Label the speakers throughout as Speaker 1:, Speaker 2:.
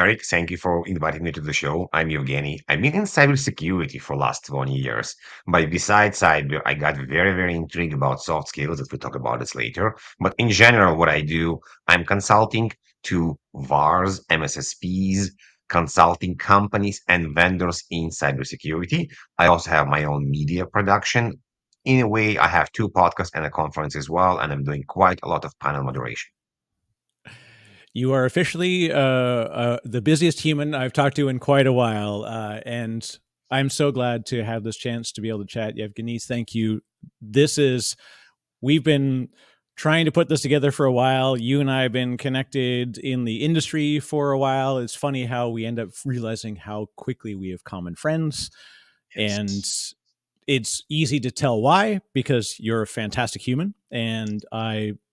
Speaker 1: Eric, thank you for inviting me to the show. I'm Evgeny. I've been in cybersecurity for last 20 years. But besides cyber, I got very, very intrigued about soft skills that we'll talk about this later. But in general, what I do, I'm consulting to VARs, MSSPs, consulting companies and vendors in cybersecurity. I also have my own media production. In a way, I have two podcasts and a conference as well, and I'm doing quite a lot of panel moderation.
Speaker 2: You are officially the busiest human I've talked to in quite a while, and I'm so glad to have this chance to be able to chat. Evgeniy, thank you. We've been trying to put this together for a while. You and I have been connected in the industry for a while. It's funny how we end up realizing how quickly we have common friends, and
Speaker 1: Yes.
Speaker 2: it's easy to tell why, because you're a fantastic human, and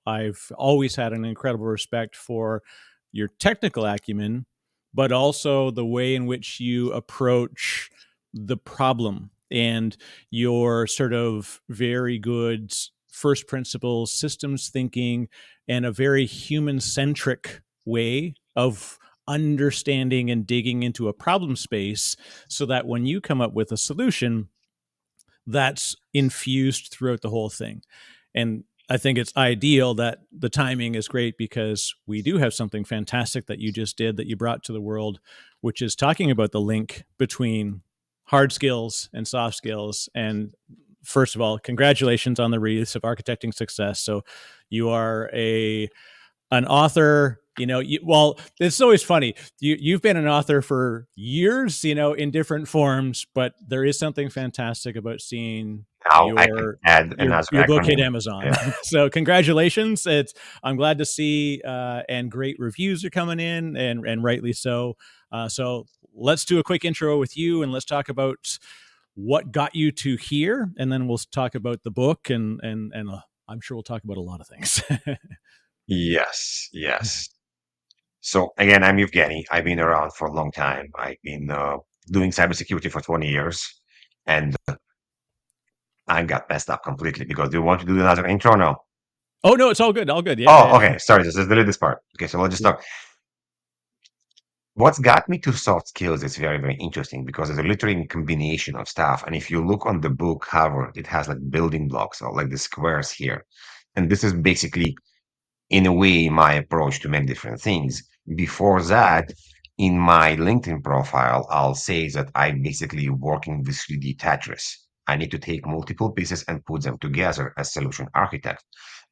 Speaker 2: I've always had an incredible respect for your technical acumen, but also the way in which you approach the problem and your sort of very good first principles systems thinking and a very human centric way of understanding and digging into a problem space so that when you come up with a solution that's infused throughout the whole thing. And I think it's ideal that the timing is great because we do have something fantastic that you just did that you brought to the world, which is talking about the link between hard skills and soft skills. And first of all, congratulations on the release of Architecting Success. So you are an author. Well, it's always funny. You've been an author for years, in different forms, but there is something fantastic about seeing
Speaker 1: Now I can
Speaker 2: your
Speaker 1: add
Speaker 2: your
Speaker 1: another
Speaker 2: your book hit
Speaker 1: acronym.
Speaker 2: Amazon.
Speaker 1: Yeah.
Speaker 2: So congratulations. I'm glad to see, and great reviews are coming in, and rightly so. So let's do a quick intro with you, and let's talk about what got you to here, and then we'll talk about the book, and I'm sure we'll talk about a lot of things.
Speaker 1: Yes, yes. So again, I'm Evgeny. I've been around for a long time. I've been doing cybersecurity for 20 years, and I got messed up completely because do you want to do another intro now?
Speaker 2: Oh no, it's all good, all good.
Speaker 1: Oh,
Speaker 2: Yeah,
Speaker 1: okay. Sorry, just delete this part. Okay, so let's just
Speaker 2: yeah.
Speaker 1: start. What's got me to soft skills is very, very interesting because it's a literally combination of stuff. And if you look on the book cover, it has like building blocks or like the squares here. And this is basically in a way my approach to many different things. Before that, in my LinkedIn profile, I'll say that I'm basically working with 3D Tetris. I need to take multiple pieces and put them together as solution architect.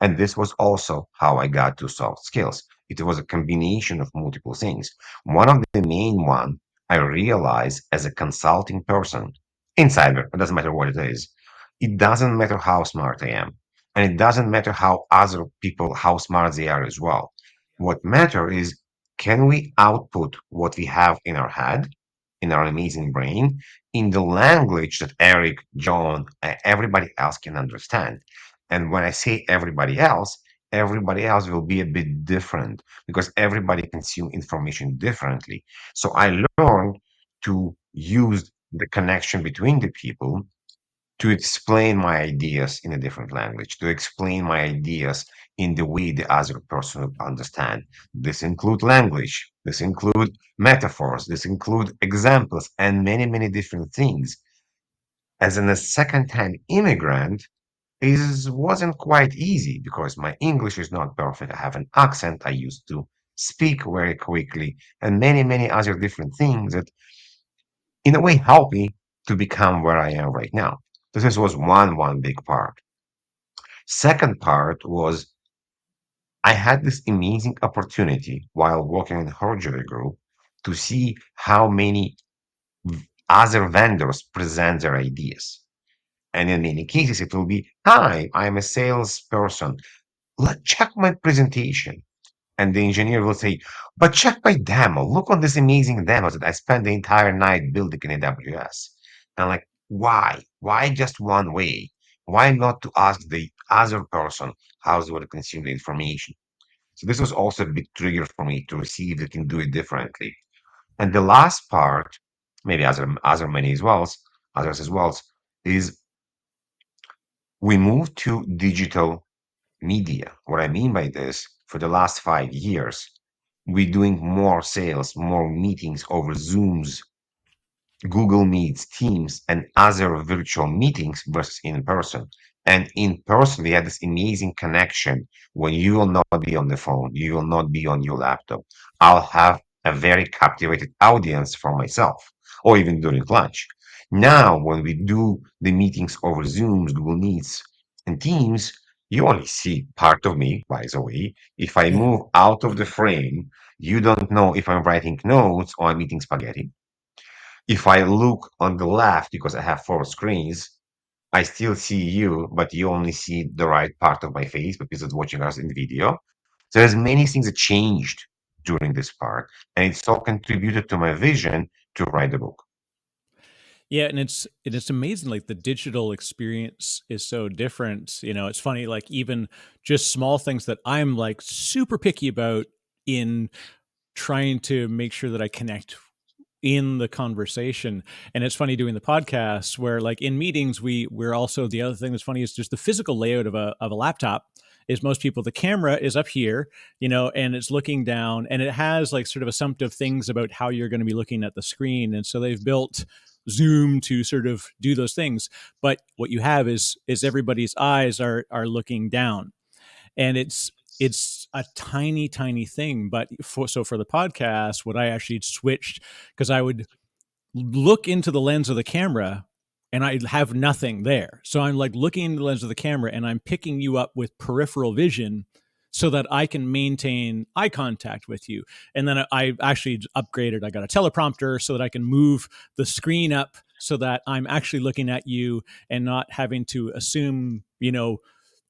Speaker 1: And this was also how I got to soft skills. It was a combination of multiple things. One of the main one I realized as a consulting person in cyber, it doesn't matter what it is. It doesn't matter how smart I am. And it doesn't matter how other people, how smart they are as well. What matters is can we output what we have in our head, in our amazing brain, in the language that Eric, John, everybody else can understand? And when I say everybody else will be a bit different because everybody consume information differently. So I learned to use the connection between the people to explain my ideas in a different language, to explain my ideas in the way the other person would understand. This include language, this include metaphors, this include examples, and many, many different things. As in a second-time immigrant, it wasn't quite easy because my English is not perfect. I have an accent. I used to speak very quickly, and many, many other different things that, in a way, help me to become where I am right now. This was one big part. Second part was I had this amazing opportunity while working in Horgery Group to see how many other vendors present their ideas. And in many cases, it will be, hi, I'm a salesperson. Let's check my presentation. And the engineer will say, but check my demo. Look on this amazing demo that I spent the entire night building in AWS. And like, why? Why just one way? Why not to ask the other person how they would consume the information? So this was also a big trigger for me to see if they can do it differently. And the last part, maybe other many as well, others as well, is we moved to digital media. What I mean by this, for the last 5 years, We're doing more sales, more meetings over Zooms, Google Meets, Teams, and other virtual meetings versus in person. And in person, we had this amazing connection when you will not be on the phone, you will not be on your laptop. I'll have a very captivated audience for myself, or even during lunch. Now, when we do the meetings over Zooms, Google Meets, and Teams, you only see part of me, by the way. If I move out of the frame, you don't know if I'm writing notes or I'm eating spaghetti. If I look on the left, because I have four screens, I still see you, but you only see the right part of my face because it's watching us in video. So there's many things that changed during this part, and it's all contributed to my vision to write the book.
Speaker 2: Yeah, and it's amazing. Like the digital experience is so different. You know, it's funny. Like even just small things that I'm like super picky about in trying to make sure that I connect in the conversation. And it's funny doing the podcast where like in meetings we're also, the other thing that's funny is just the physical layout of a laptop is most people, the camera is up here, you know, and it's looking down and it has like sort of assumptive things about how you're going to be looking at the screen. And so they've built Zoom to sort of do those things. But what you have is everybody's eyes are looking down, and it's a tiny thing. But for the podcast, what I actually switched, because I would look into the lens of the camera and I have nothing there, so I'm like looking into the lens of the camera and I'm picking you up with peripheral vision so that I can maintain eye contact with you. And then I actually upgraded, I got a teleprompter so that I can move the screen up so that I'm actually looking at you and not having to assume, you know,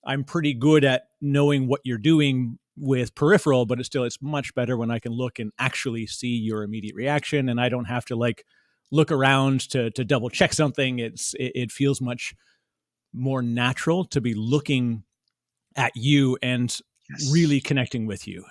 Speaker 2: I'm pretty good at knowing what you're doing with peripheral, but it's much better when I can look and actually see your immediate reaction, and I don't have to like look around to double check something. It feels much more natural to be looking at you and really
Speaker 1: Yes.
Speaker 2: connecting with you.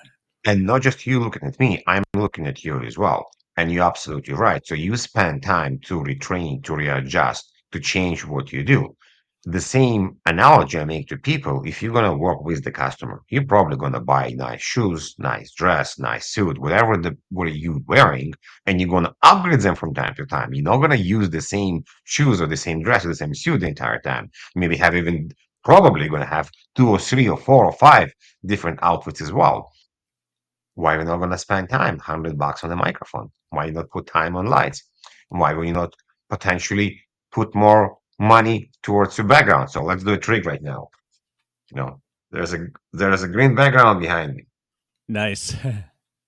Speaker 1: And not just you looking at me, I'm looking at you as well. And you're absolutely right. So you spend time to retrain, to readjust, to change what you do. The same analogy I make to people, if you're going to work with the customer, you're probably going to buy nice shoes, nice dress, nice suit, whatever what are you wearing, and you're going to upgrade them from time to time. You're not going to use the same shoes or the same dress or the same suit the entire time. Maybe have even probably going to have two or three or four or five different outfits as well. Why we're not going to spend time, $100 on a microphone? Why not put time on lights? Why will you not potentially put more money towards your background? So let's do a trick right now. You know, there's a green background behind me.
Speaker 2: Nice.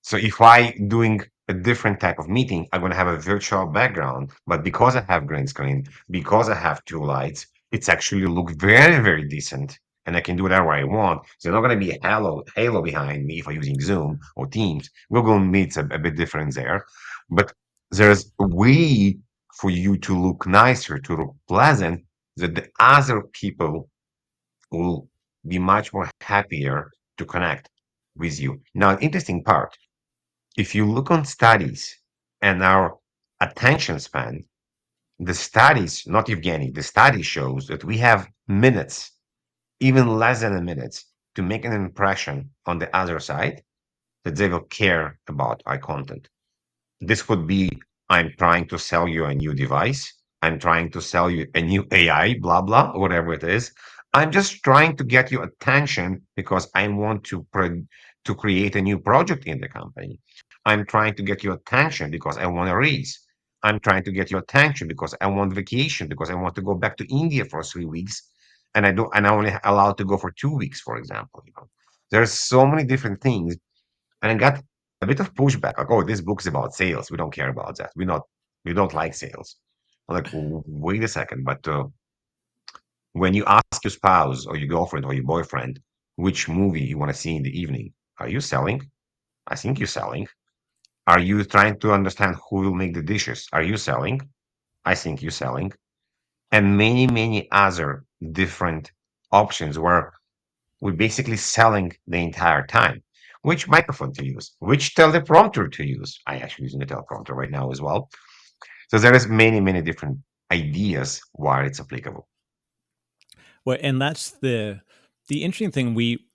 Speaker 1: So if I doing a different type of meeting, I'm going to have a virtual background, but because I have green screen, because I have two lights, it's actually look very decent, and I can do whatever I want. So there's not going to be a halo behind me if I'm using Zoom or Teams. Google Meet's a bit different there, but there's a way for you to look nicer, to look pleasant, that the other people will be much more happier to connect with you. Now, an interesting part, if you look on studies and our attention span, the studies, not Evgeny, the study shows that we have minutes, even less than a minute, to make an impression on the other side that they will care about our content. This could be, I'm trying to sell you a new device. I'm trying to sell you a new AI, blah, blah, whatever it is. I'm just trying to get your attention because I want to create a new project in the company. I'm trying to get your attention because I want a raise. I'm trying to get your attention because I want vacation, because I want to go back to India for 3 weeks. And I only allowed to go for 2 weeks, for example. There's so many different things, and I got a bit of pushback, like, "Oh, this book is about sales. We don't care about that. We don't like sales." I'm like, Wait a second, but when you ask your spouse or your girlfriend or your boyfriend which movie you want to see in the evening, are you selling? I think you're selling. Are you trying to understand who will make the dishes? Are you selling? I think you're selling. And many other different options where we're basically selling the entire time. Which microphone to use? Which teleprompter to use? I actually using a teleprompter right now as well. So there is many different ideas why it's applicable.
Speaker 2: Well, and that's the interesting thing. We,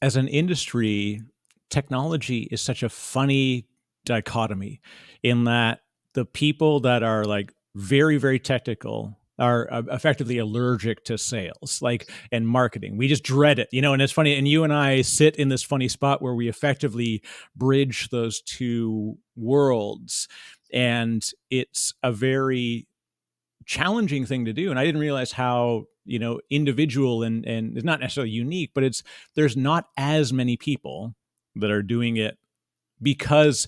Speaker 2: as an industry, technology is such a funny dichotomy in that the people that are like very, very technical are effectively allergic to sales, like, and marketing. We just dread it, and it's funny. And you and I sit in this funny spot where we effectively bridge those two worlds. And it's a very challenging thing to do. And I didn't realize how, individual and it's not necessarily unique, but there's not as many people that are doing it because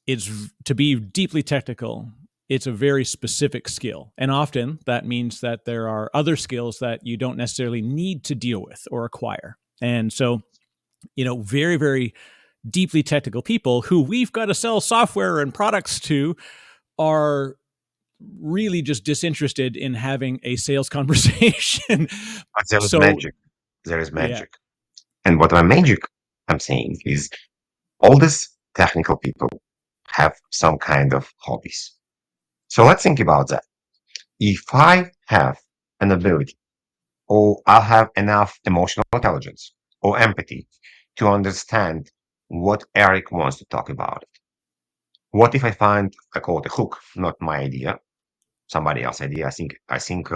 Speaker 2: it's to be deeply technical. It's a very specific skill. And often that means that there are other skills that you don't necessarily need to deal with or acquire. And so, very, very deeply technical people who we've got to sell software and products to are really just disinterested in having a sales conversation.
Speaker 1: But there is
Speaker 2: So,
Speaker 1: magic. There is
Speaker 2: yeah.
Speaker 1: magic. And what my magic I'm saying is all these technical people have some kind of hobbies. So let's think about that. If I have an ability, or I'll have enough emotional intelligence or empathy to understand what Eric wants to talk about. What if I find, I call it a hook, not my idea, somebody else's idea. I think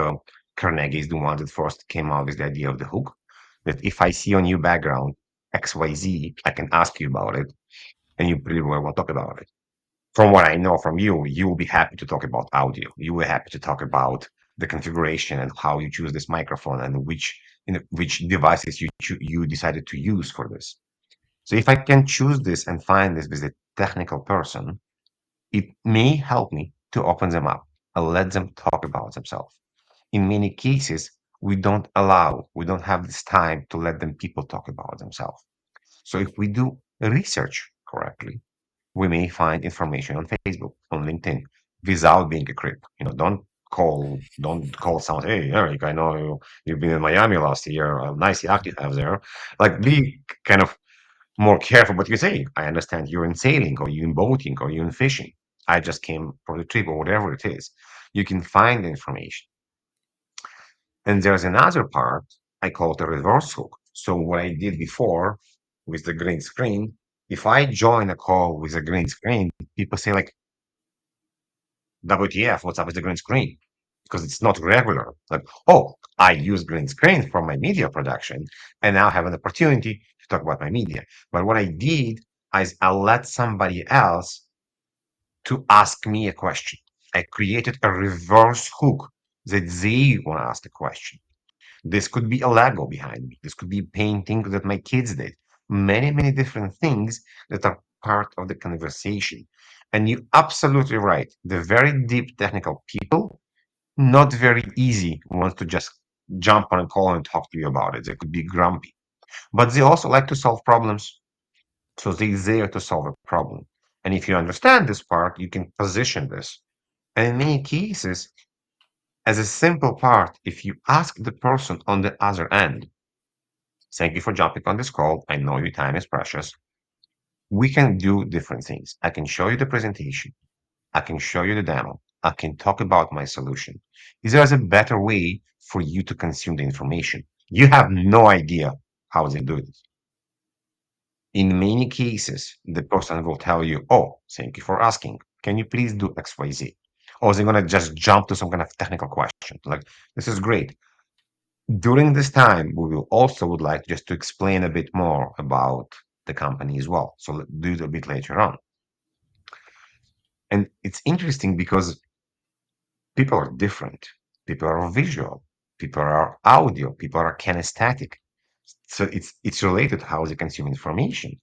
Speaker 1: Carnegie is the one that first came out with the idea of the hook. That if I see on your background XYZ, I can ask you about it, and you pretty well want to talk about it. From what I know from you, you will be happy to talk about audio. You will happy to talk about the configuration and how you choose this microphone and which devices you decided to use for this. So if I can choose this and find this with a technical person, it may help me to open them up and let them talk about themselves. In many cases, we don't have this time to let them people talk about themselves. So if we do research correctly, we may find information on Facebook, on LinkedIn, without being a creep. Don't call someone, hey, Eric, I know you've been in Miami last year. A nice yacht you have there. Like, be kind of more careful what you say. I understand you're in sailing, or you're in boating, or you're in fishing. I just came for the trip, or whatever it is. You can find the information. And there's another part, I call it a reverse hook. So what I did before with the green screen, if I join a call with a green screen, people say like, WTF, what's up with the green screen? Because it's not regular. Like, oh, I use green screen for my media production and now have an opportunity to talk about my media. But what I did is I let somebody else to ask me a question. I created a reverse hook that they want to ask the question. This could be a Lego behind me. This could be painting that my kids did. Many, many different things that are part of the conversation. And you're absolutely right. The very deep technical people, not very easy ones to just jump on a call and talk to you about it. They could be grumpy. But they also like to solve problems. So they're there to solve a problem. And if you understand this part, you can position this. And in many cases, as a simple part, if you ask the person on the other end, thank you for jumping on this call. I know your time is precious. We can do different things. I can show you the presentation. I can show you the demo. I can talk about my solution. Is there a better way for you to consume the information? You have no idea how they do it. In many cases, the person will tell you, oh, thank you for asking. Can you please do XYZ? Or they're going to just jump to some kind of technical question. Like, this is great. During this time, we will also would like just to explain a bit more about the company as well. So let's do it a bit later on. And it's interesting because people are different. People are visual. People are audio. People are kinesthetic. So it's related to how they consume information.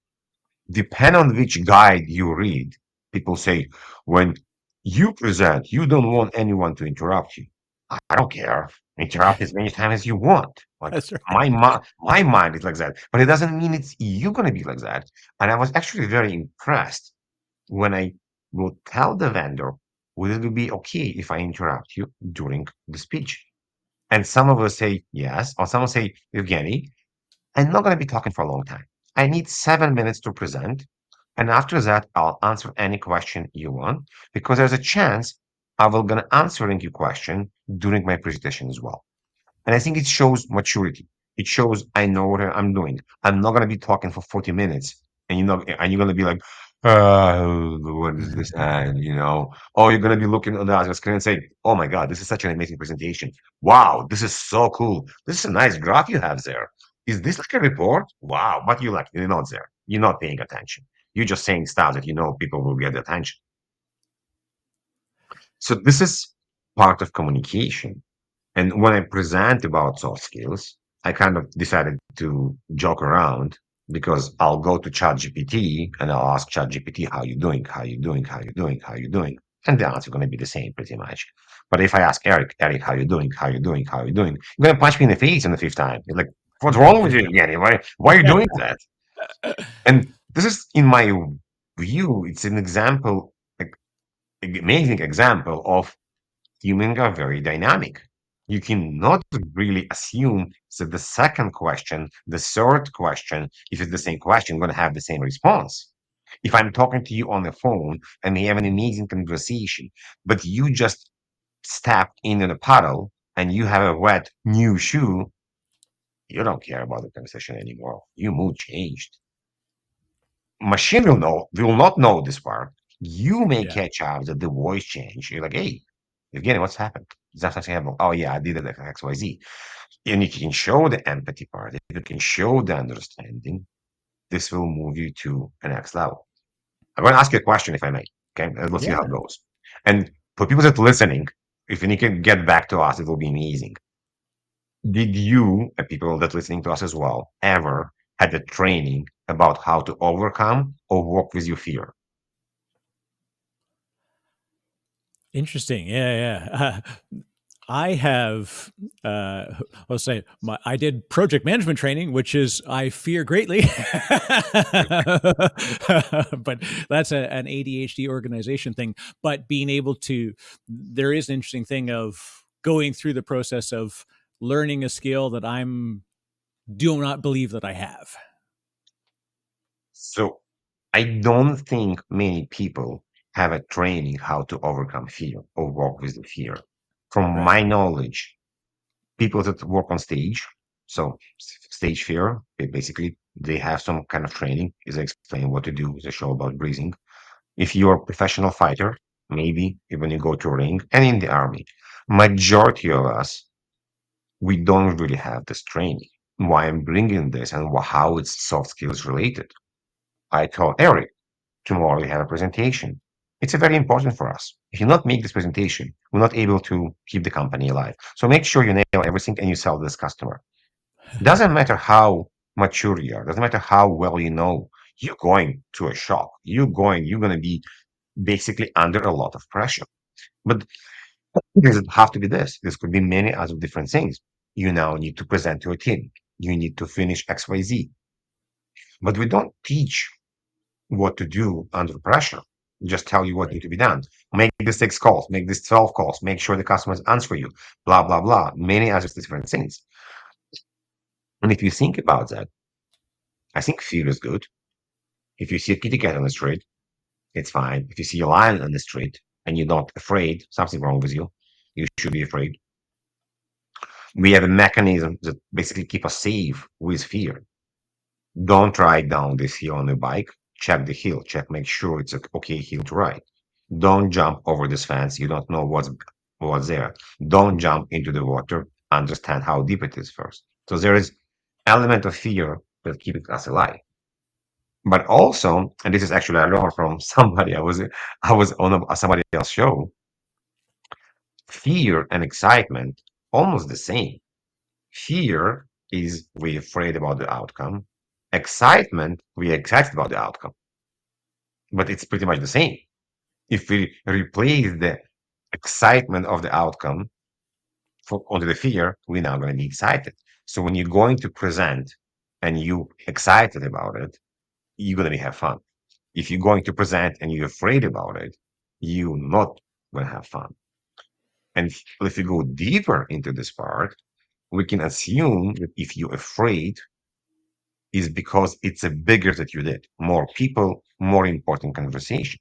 Speaker 1: Depend on which guide you read. People say when you present, you don't want anyone to interrupt you. I don't care. Interrupt as many times as you want. Like
Speaker 2: That's right.
Speaker 1: my mind is like that, but it doesn't mean it's you gonna be like that. And I was actually very impressed when I will tell the vendor, would it be okay if I interrupt you during the speech? And some of us say yes, or some will say, Evgeny, I'm not going to be talking for a long time. I need 7 minutes to present. And after that, I'll answer any question you want because there's a chance I will going to answering your question during my presentation as well. And I think it shows maturity. It shows I know what I'm doing. I'm not going to be talking for 40 minutes and you're gonna be like, what is this? And you're gonna be looking on the other screen and say, "Oh my God, this is such an amazing presentation! Wow, this is so cool! This is a nice graph you have there. Is this like a report? Wow!" But you're not there. You're not paying attention. You're just saying stuff that people will get attention. So this is part of communication. And when I present about soft skills, I kind of decided to joke around because I'll go to ChatGPT and I'll ask ChatGPT, "How you doing? How you doing? How you doing? How you doing?" And the answer going to be the same pretty much. But if I ask Eric, how you doing? How you doing? How you doing? You're going to punch me in the face in the fifth time. You're like, "What's wrong with you, Evgeny? Why are you doing that?" And this is, in my view, it's an example, like, amazing example of humans are very dynamic. You cannot really assume that the second question, the third question, if it's the same question, going to have the same response. If I'm talking to you on the phone and we have an amazing conversation, but you just stepped in a puddle and you have a wet new shoe, you don't care about the conversation anymore. Your mood changed. Machine will not know this part. You may
Speaker 2: Yeah.
Speaker 1: catch up that the voice change. You're like, "Hey, again, what's happened? Is that something happened? Oh yeah, I did it like XYZ." And if you can show the empathy part, if you can show the understanding, this will move you to the next level. I'm going to ask you a question, if I may. Okay, and we'll see how
Speaker 2: Yeah.
Speaker 1: it goes. And for people that are listening, if you can get back to us, it will be amazing. Did you, and people that listening to us as well, ever had a training about how to overcome or work with your fear?
Speaker 2: Interesting. Yeah, yeah. I have, let's say, I did project management training, which is I fear greatly, but that's an ADHD organization thing. But being able to, there is an interesting thing of going through the process of learning a skill that I'm do not believe that I have.
Speaker 1: So I don't think many people have a training how to overcome fear or work with the fear. From
Speaker 2: Right.
Speaker 1: my knowledge, people that work on stage, so stage fear, basically they have some kind of training. Is explain what to do. Is a show about breathing. If you're a professional fighter, maybe when you go to a ring, and in the army, majority of us, we don't really have this training. Why I'm bringing this and how it's soft skills related. I told Eric, tomorrow we have a presentation. It's very important for us. If you not make this presentation, we're not able to keep the company alive. So make sure you nail everything and you sell this customer. Doesn't matter how mature you are, doesn't matter how well you know, you're going to a shock. You're going to be basically under a lot of pressure. But it doesn't have to be this. This could be many other different things. You now need to present to a team. You need to finish XYZ. But we don't teach what to do under pressure. Just tell you what
Speaker 2: Right.
Speaker 1: need to be done. Make the 6 calls, make this 12 calls, make sure the customers answer you, blah, blah, blah. Many other different things. And if you think about that, I think fear is good. If you see a kitty cat on the street, it's fine. If you see a lion on the street and you're not afraid, something wrong with you. You should be afraid. We have a mechanism that basically keep us safe with fear. Don't ride down this hill on a bike. Check the hill. Check, make sure it's a okay hill to ride. Don't jump over this fence. You don't know what's there. Don't jump into the water. Understand how deep it is first. So there is element of fear that keeps us alive. But also, and this is actually I learned from somebody. I was on somebody else's show. Fear and excitement almost the same. Fear is we're afraid about the outcome. Excitement, we're excited about the outcome. But it's pretty much the same. If we replace the excitement of the outcome onto the fear, we're now going to be excited. So when you're going to present and you excited about it, you're going to have fun. If you're going to present and you're afraid about it, you're not going to have fun. And if you go deeper into this part, we can assume that if you're afraid, is because it's a bigger that you did, more people, more important conversation.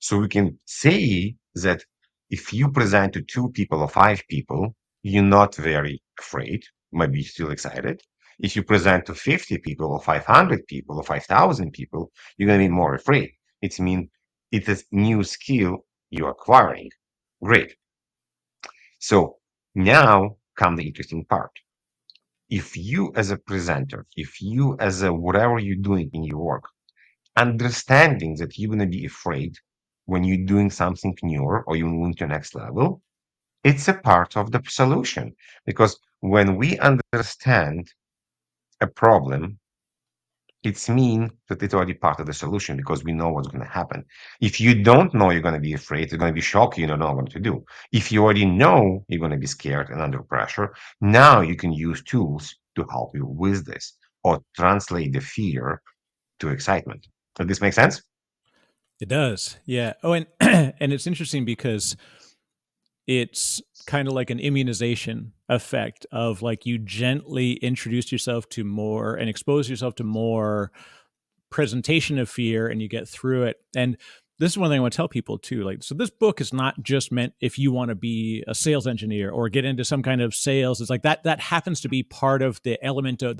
Speaker 1: So we can say that if you present to 2 people or 5 people, you're not very afraid, maybe you're still excited. If you present to 50 people or 500 people or 5,000 people, you're going to be more afraid. It means it is new skill you're acquiring. Great. So now come the interesting part. If you as a presenter, if you as a whatever you're doing in your work, understanding that you're going to be afraid when you're doing something new or you move to the next level, it's a part of the solution. Because when we understand a problem, it's mean that it's already part of the solution because we know what's going to happen. If you don't know, you're going to be afraid, you're going to be shocked, you don't know what to do. If you already know you're going to be scared and under pressure, now you can use tools to help you with this or translate the fear to excitement. Does this make sense?
Speaker 2: It does. Yeah. Oh, and and it's interesting because it's kind of like an immunization effect of like you gently introduce yourself to more and expose yourself to more presentation of fear and you get through it. And this is one thing I want to tell people too. Like, so this book is not just meant if you want to be a sales engineer or get into some kind of sales. It's like that happens to be part of the element of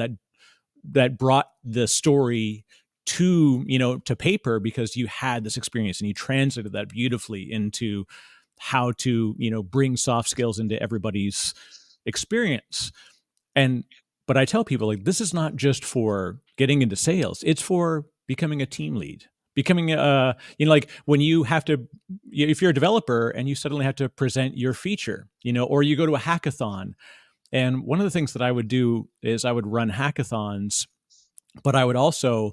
Speaker 2: that brought the story to to paper because you had this experience and you translated that beautifully into how to bring soft skills into everybody's experience. And but I tell people like this is not just for getting into sales, it's for becoming a team lead, becoming a like when you have to, if you're a developer and you suddenly have to present your feature, or you go to a hackathon. And one of the things that I would do is I would run hackathons, but I would also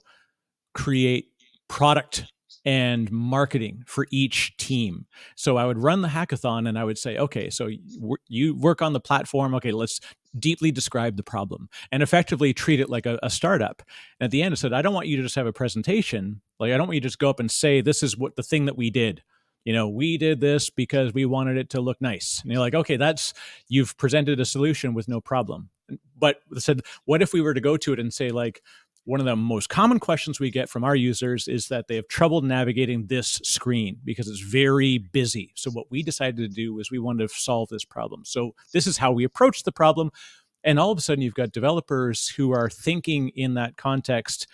Speaker 2: create product and marketing for each team. So I would run the hackathon and I would say, okay, so you work on the platform. Okay, let's deeply describe the problem and effectively treat it like a startup. And at the end, I said, I don't want you to just have a presentation. Like, I don't want you to just go up and say, this is what the thing that we did. We did this because we wanted it to look nice. And you're like, okay, you've presented a solution with no problem. But I said, what if we were to go to it and say, like, one of the most common questions we get from our users is that they have trouble navigating this screen because it's very busy. So what we decided to do is we wanted to solve this problem. So this is how we approach the problem. And all of a sudden you've got developers who are thinking in that context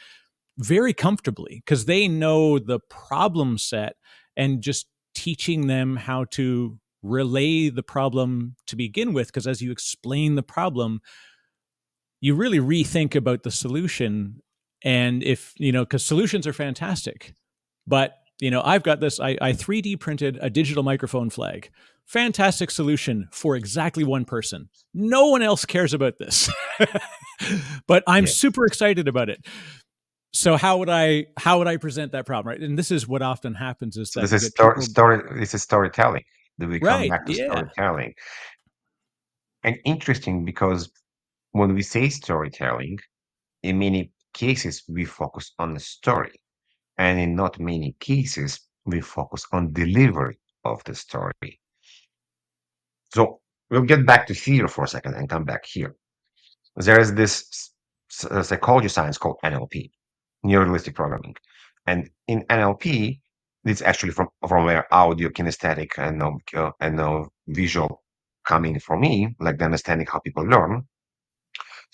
Speaker 2: very comfortably because they know the problem set, and just teaching them how to relay the problem to begin with. Because as you explain the problem, you really rethink about the solution. And if, because solutions are fantastic, but, I've got this, I 3D printed a digital microphone flag. Fantastic solution for exactly one person. No one else cares about this, but I'm
Speaker 1: Yeah.
Speaker 2: super excited about it. So how would I present that problem? Right. And this is what often happens is
Speaker 1: So
Speaker 2: that
Speaker 1: this
Speaker 2: you
Speaker 1: is
Speaker 2: get people,
Speaker 1: this is storytelling. Do we come
Speaker 2: right.
Speaker 1: back to
Speaker 2: Yeah.
Speaker 1: storytelling? And interesting because when we say storytelling, in many cases we focus on the story. And in not many cases, we focus on delivery of the story. So we'll get back to fear for a second and come back here. There is this psychology science called NLP, neuro-linguistic programming. And in NLP, it's actually from where audio, kinesthetic, and visual coming from me, like the understanding how people learn.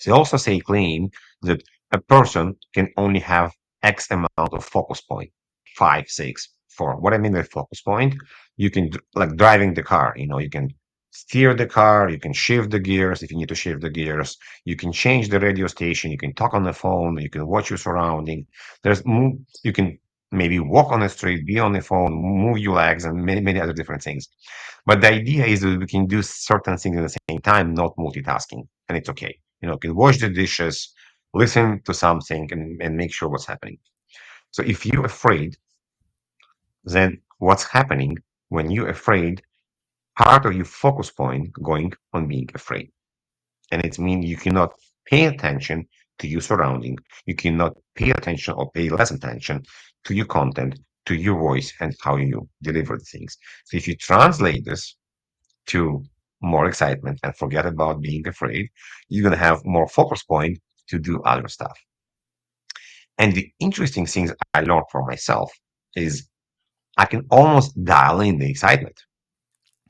Speaker 1: They also say claim that a person can only have X amount of focus point, five, six, four. What I mean by focus point, you can like driving the car. You can steer the car, you can shift the gears if you need to shift the gears. You can change the radio station, you can talk on the phone, you can watch your surrounding. You can maybe walk on the street, be on the phone, move your legs, and many many other different things. But the idea is that we can do certain things at the same time, not multitasking, and it's okay. You can wash the dishes, listen to something, and make sure what's happening. So if you're afraid, then what's happening when you're afraid, part of your focus point going on being afraid. And it means you cannot pay attention to your surrounding. You cannot pay attention or pay less attention to your content, to your voice, and how you deliver things. So if you translate this to more excitement and forget about being afraid, you're going to have more focus point to do other stuff. And the interesting things I learned for myself is I can almost dial in the excitement.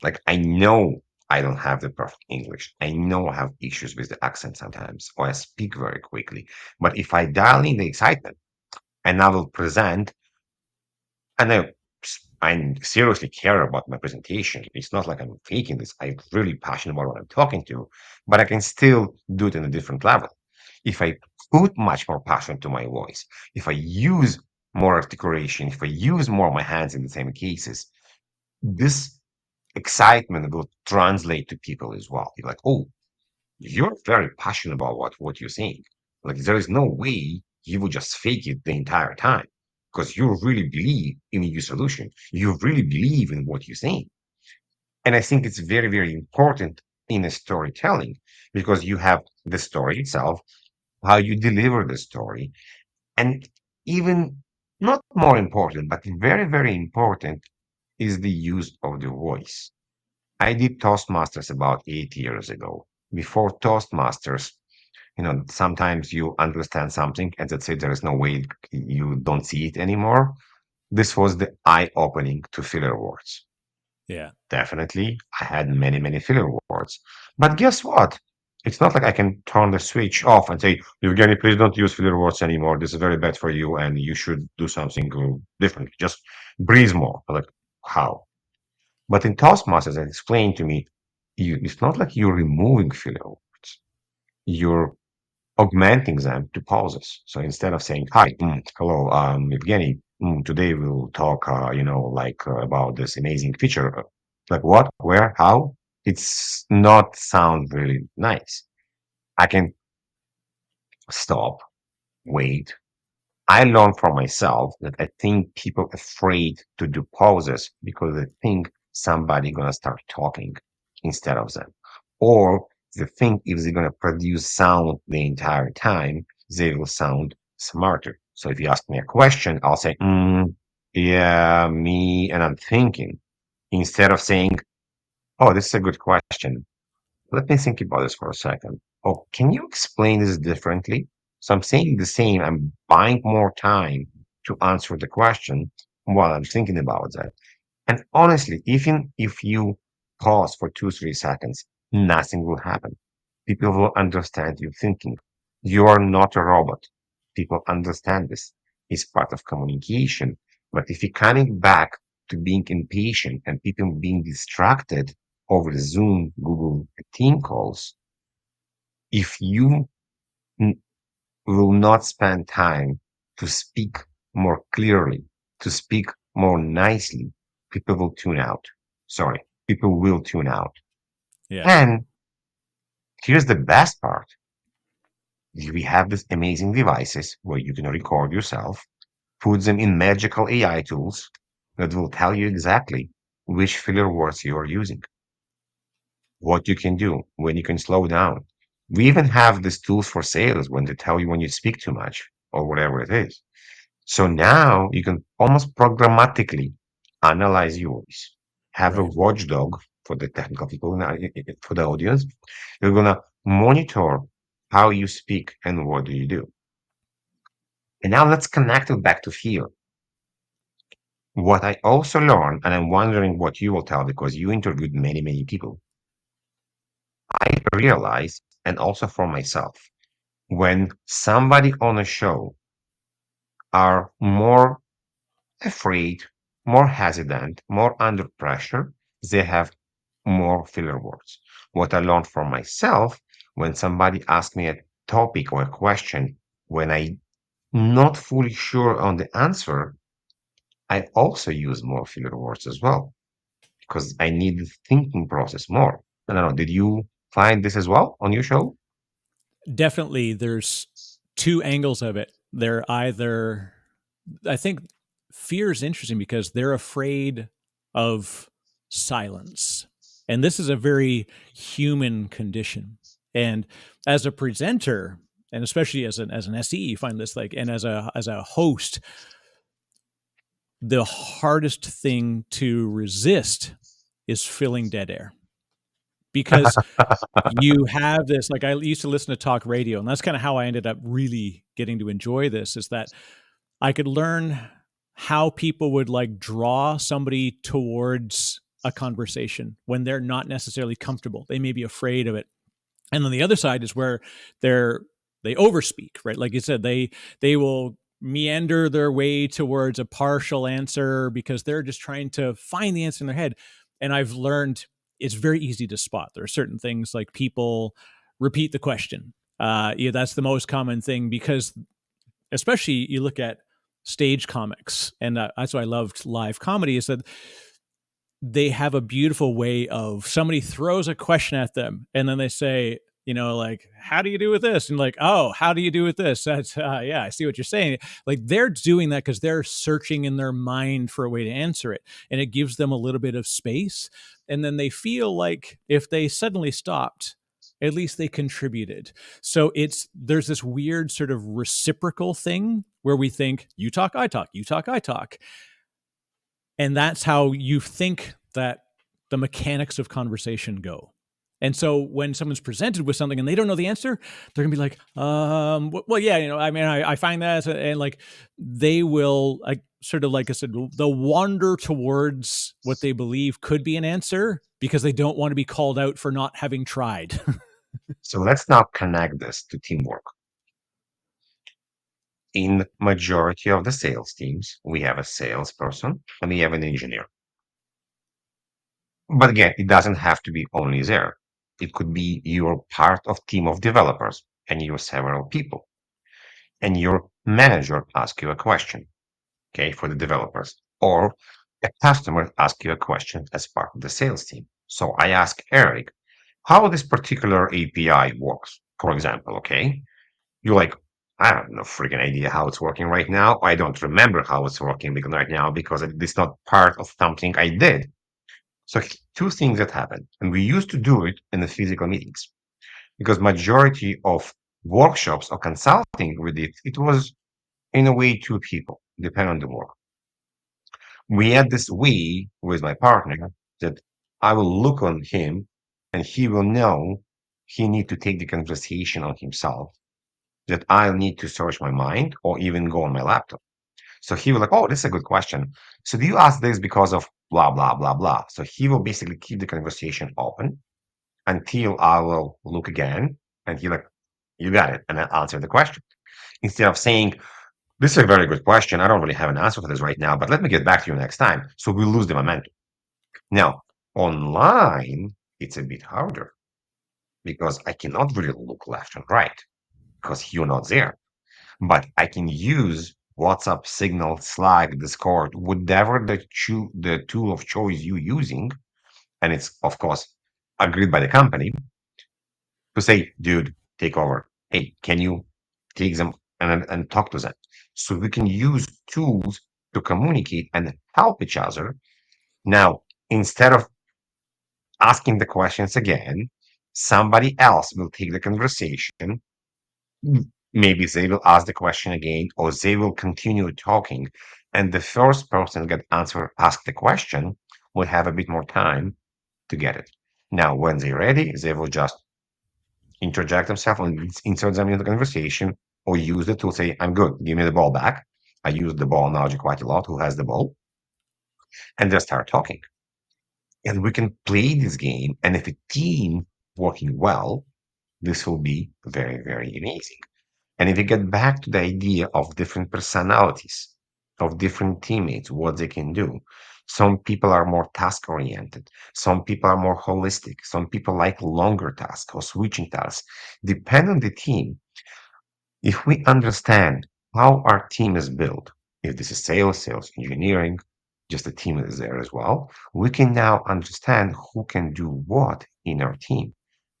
Speaker 1: Like I know I don't have the perfect English. I know I have issues with the accent sometimes, or I speak very quickly. But if I dial in the excitement and I will present, and I seriously care about my presentation. It's not like I'm faking this. I'm really passionate about what I'm talking to, but I can still do it in a different level. If I put much more passion to my voice, if I use more articulation, if I use more of my hands in the same cases, this excitement will translate to people as well. You're like, oh, you're very passionate about what you're saying. Like there is no way you would just fake it the entire time because you really believe in your solution. You really believe in what you're saying. And I think it's very, very important in a storytelling because you have the story itself, how you deliver the story, and even not more important, but very, very important is the use of the voice. I did Toastmasters about 8 years ago. Before Toastmasters, sometimes you understand something and that's it. There is no way you don't see it anymore. This was the eye opening to filler words.
Speaker 2: Yeah.
Speaker 1: Definitely, I had many, many filler words. But guess what? It's not like I can turn the switch off and say, Evgeny, please don't use filler words anymore. This is very bad for you and you should do something differently. Just breathe more. Like, how? But in Toastmasters, it explained to me, it's not like you're removing filler words. You're augmenting them to pauses. So instead of saying, hi, hello, Evgeny, today we'll talk, about this amazing feature. Like what, where, how? It's not sound really nice. I can stop, wait, I learned from myself that I think people afraid to do pauses because they think somebody gonna start talking instead of them. Or they think if they're gonna produce sound the entire time, they will sound smarter. So if you ask me a question, I'll say, yeah, me, and I'm thinking, instead of saying, oh, this is a good question. Let me think about this for a second. Oh, can you explain this differently? So I'm saying the same. I'm buying more time to answer the question while I'm thinking about that. And honestly, even if you pause for 2, 3 seconds, nothing will happen. People will understand you thinking. You are not a robot. People understand this. It's part of communication. But if you're coming back to being impatient and people being distracted over the Zoom, Google, team calls, if you n- will not spend time to speak more clearly, to speak more nicely, people will tune out. Sorry, people will tune out.
Speaker 2: Yeah.
Speaker 1: And here's the best part. We have these amazing devices where you can record yourself, put them in magical AI tools that will tell you exactly which filler words you are using, what you can do, when you can slow down. We even have these tools for sales when they tell you when you speak too much or whatever it is. So now you can almost programmatically analyze your voice, have a
Speaker 2: Right.
Speaker 1: watchdog for the technical people, for the audience. You're going to monitor how you speak and what do you do. And now let's connect it back to fear. What I also learned, and I'm wondering what you will tell because you interviewed many, many people, I realized, and also for myself, when somebody on a show are more afraid, more hesitant, more under pressure, they have more filler words. What I learned from myself, when somebody asks me a topic or a question, when I not fully sure on the answer, I also use more filler words as well because I need the thinking process more. I don't know. Did you find this as well on your show?
Speaker 2: Definitely, there's two angles of it. They're either, I think fear is interesting because they're afraid of silence. And this is a very human condition. And as a presenter, and especially as an SE, you find this like, and as a host, the hardest thing to resist is filling dead air because you have this, like I used to listen to talk radio, and that's kind of how I ended up really getting to enjoy this, is that I could learn how people would like draw somebody towards a conversation when they're not necessarily comfortable. They may be afraid of it. And then the other side is where they're they overspeak, right? Like you said, they will meander their way towards a partial answer because they're just trying to find the answer in their head. And I've learned it's very easy to spot. There are certain things like people repeat the question. Yeah, that's the most common thing because, especially you look at stage comics, and that's why I loved live comedy. Is that they have a beautiful way of somebody throws a question at them and then they say, like, how do you do with this? And like, oh, how do you do with this? That's, yeah, I see what you're saying. Like they're doing that because they're searching in their mind for a way to answer it. And it gives them a little bit of space. And then they feel like if they suddenly stopped, at least they contributed. So there's this weird sort of reciprocal thing where we think, you talk, I talk, you talk, I talk. And that's how you think that the mechanics of conversation go. And so when someone's presented with something and they don't know the answer, they're gonna be like, well, yeah, I mean, I find that, and like they will, like, sort of like I said, they'll wander towards what they believe could be an answer because they don't want to be called out for not having tried.
Speaker 1: So let's now connect this to teamwork. In majority of the sales teams, we have a salesperson and we have an engineer. But again, it doesn't have to be only there. It could be you're part of team of developers and you're several people, and your manager asks you a question, okay, for the developers, or a customer asks you a question as part of the sales team. So I ask Eric how this particular API works, for example, okay? You're like, I have no freaking idea how it's working right now. I don't remember how it's working right now because it's not part of something I did. So two things that happen, and we used to do it in the physical meetings because majority of workshops or consulting we did, it was in a way two people, depending on the work. We had this way with my partner that I will look on him and he will know he need to take the conversation on himself, that I'll need to search my mind or even go on my laptop. So he will like, oh, this is a good question. So do you ask this because of blah, blah, blah, blah? So he will basically keep the conversation open until I will look again and he like, you got it. And I answer the question instead of saying, this is a very good question. I don't really have an answer for this right now, but let me get back to you next time. So we lose the momentum. Now, online, it's a bit harder because I cannot really look left and right because you're not there. But I can use WhatsApp, Signal, Slack, Discord, whatever the tool of choice you're using, and it's of course agreed by the company to say, dude, take over. Hey, can you take them and talk to them? So we can use tools to communicate and help each other. Now, instead of asking the questions again, somebody else will take the conversation. Maybe they will ask the question again, or they will continue talking. And the first person get ask the question will have a bit more time to get it. Now, when they're ready, they will just interject themselves and insert them into the conversation or use it to say, I'm good, give me the ball back. I use the ball analogy quite a lot, who has the ball, and they start talking. And we can play this game. And if a team working well, this will be very, very amazing. And if you get back to the idea of different personalities, of different teammates, what they can do, some people are more task oriented, some people are more holistic, some people like longer tasks or switching tasks. Depend on the team. If we understand how our team is built, if this is sales engineering, just the team is there as well, we can now understand who can do what in our team.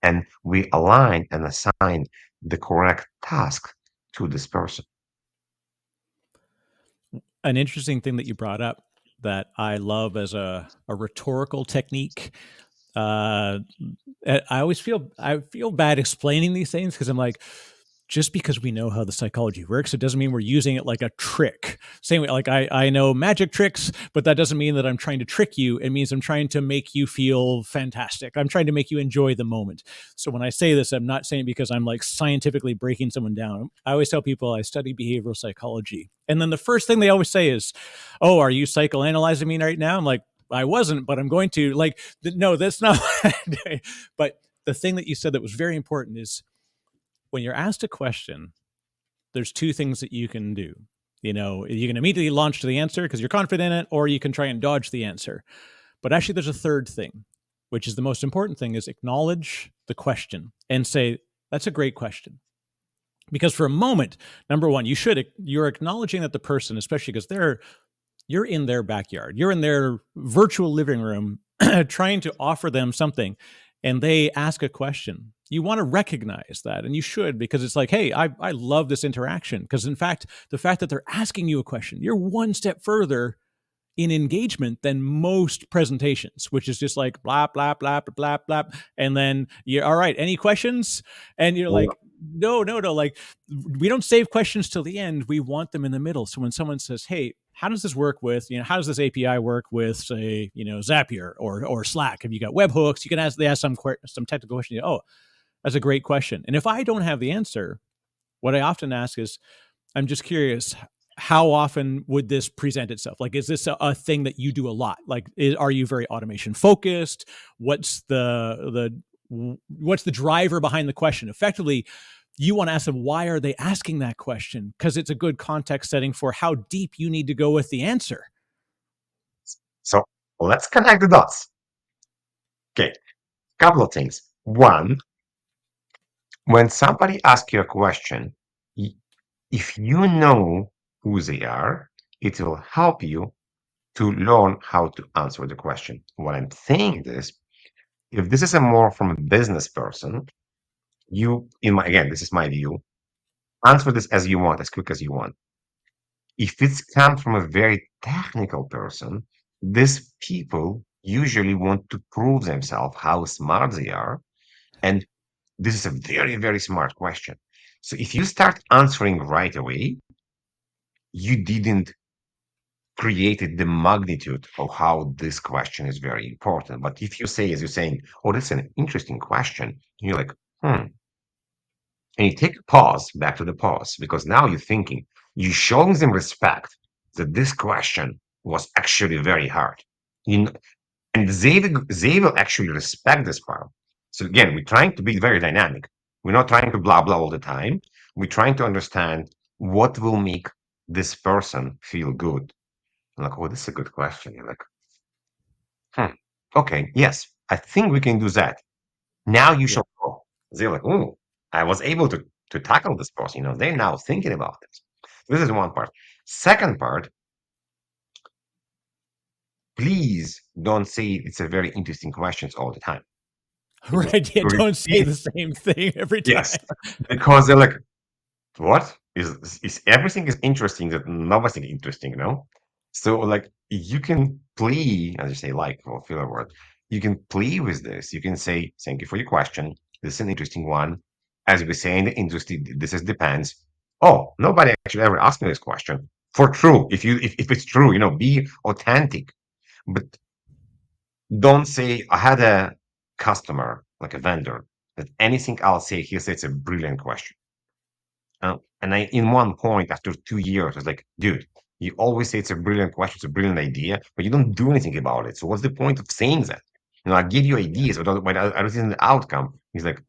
Speaker 1: And we align and assign the correct task to this person.
Speaker 2: An interesting thing that you brought up that I love as a rhetorical technique. Uh, I feel bad explaining these things because I'm like, just because we know how the psychology works, it doesn't mean we're using it like a trick. Same way, like I know magic tricks, but that doesn't mean that I'm trying to trick you. It means I'm trying to make you feel fantastic. I'm trying to make you enjoy the moment. So when I say this, I'm not saying it because I'm like scientifically breaking someone down. I always tell people I study behavioral psychology. And then the first thing they always say is, oh, are you psychoanalyzing me right now? I'm like, I wasn't, but I'm going to. Like, no, that's not. But the thing that you said that was very important is when you're asked a question, there's two things that you can do. You can immediately launch to the answer because you're confident in it, or you can try and dodge the answer. But actually, there's a third thing, which is the most important thing: is acknowledge the question and say, "That's a great question." Because for a moment, number one, you're acknowledging that the person, especially because you're in their backyard, you're in their virtual living room, trying to offer them something, and they ask a question. You want to recognize that, and you should, because it's like, hey, I love this interaction. Because in fact, the fact that they're asking you a question, you're one step further in engagement than most presentations, which is just like blah blah blah blah blah blah, and then you're all right. Any questions? And you're like, no, no, no. Like, we don't save questions till the end. We want them in the middle. So when someone says, "Hey, how does this work with how does this API work with, say, Zapier or Slack? Have you got webhooks?" You can ask. They ask some technical question. Oh, that's a great question. And if I don't have the answer, what I often ask is, I'm just curious, how often would this present itself? Like, is this a thing that you do a lot? Like, are you very automation focused? What's the driver behind the question? Effectively, you want to ask them, why are they asking that question? Because it's a good context setting for how deep you need to go with the answer.
Speaker 1: So let's connect the dots. Okay, couple of things. One, when somebody asks you a question, if you know who they are, it will help you to learn how to answer the question. What I'm saying is, if this is a more from a business person, again, this is my view, answer this as you want, as quick as you want. If it's come from a very technical person, these people usually want to prove themselves how smart they are. And this is a very, very smart question. So if you start answering right away, you didn't create the magnitude of how this question is very important. But if you say, as you're saying, oh, that's an interesting question, and you're like, hmm, and you take a pause, back to the pause, because now you're thinking, you're showing them respect that this question was actually very hard. You know, and they will actually respect this part. So again, we're trying to be very dynamic. We're not trying to blah blah all the time. We're trying to understand what will make this person feel good. I'm like, oh, this is a good question. You're like, hmm, okay, yes, I think we can do that. Now you
Speaker 2: Yeah.
Speaker 1: shall go. They're like, oh, I was able to tackle this person. They're now thinking about this. This is one part. Second part, please don't say it's a very interesting questions all the time. Because
Speaker 2: Right. Yeah.
Speaker 1: you
Speaker 2: Don't say
Speaker 1: repeat,
Speaker 2: the same thing every time.
Speaker 1: yes, because they're like, what is everything is interesting that nothing interesting, So like you can play, as you say, like or filler word, you can play with this. You can say, thank you for your question. This is an interesting one. As we say in the industry, this is depends. Oh, nobody actually ever asked me this question. For true, if it's true, be authentic. But don't say I had a customer, like a vendor, that anything I'll say, he'll say it's a brilliant question. And in one point, after 2 years, I was like, dude, you always say it's a brilliant question, it's a brilliant idea, but you don't do anything about it. So what's the point of saying that? I give you ideas, but I don't see the outcome. He's like,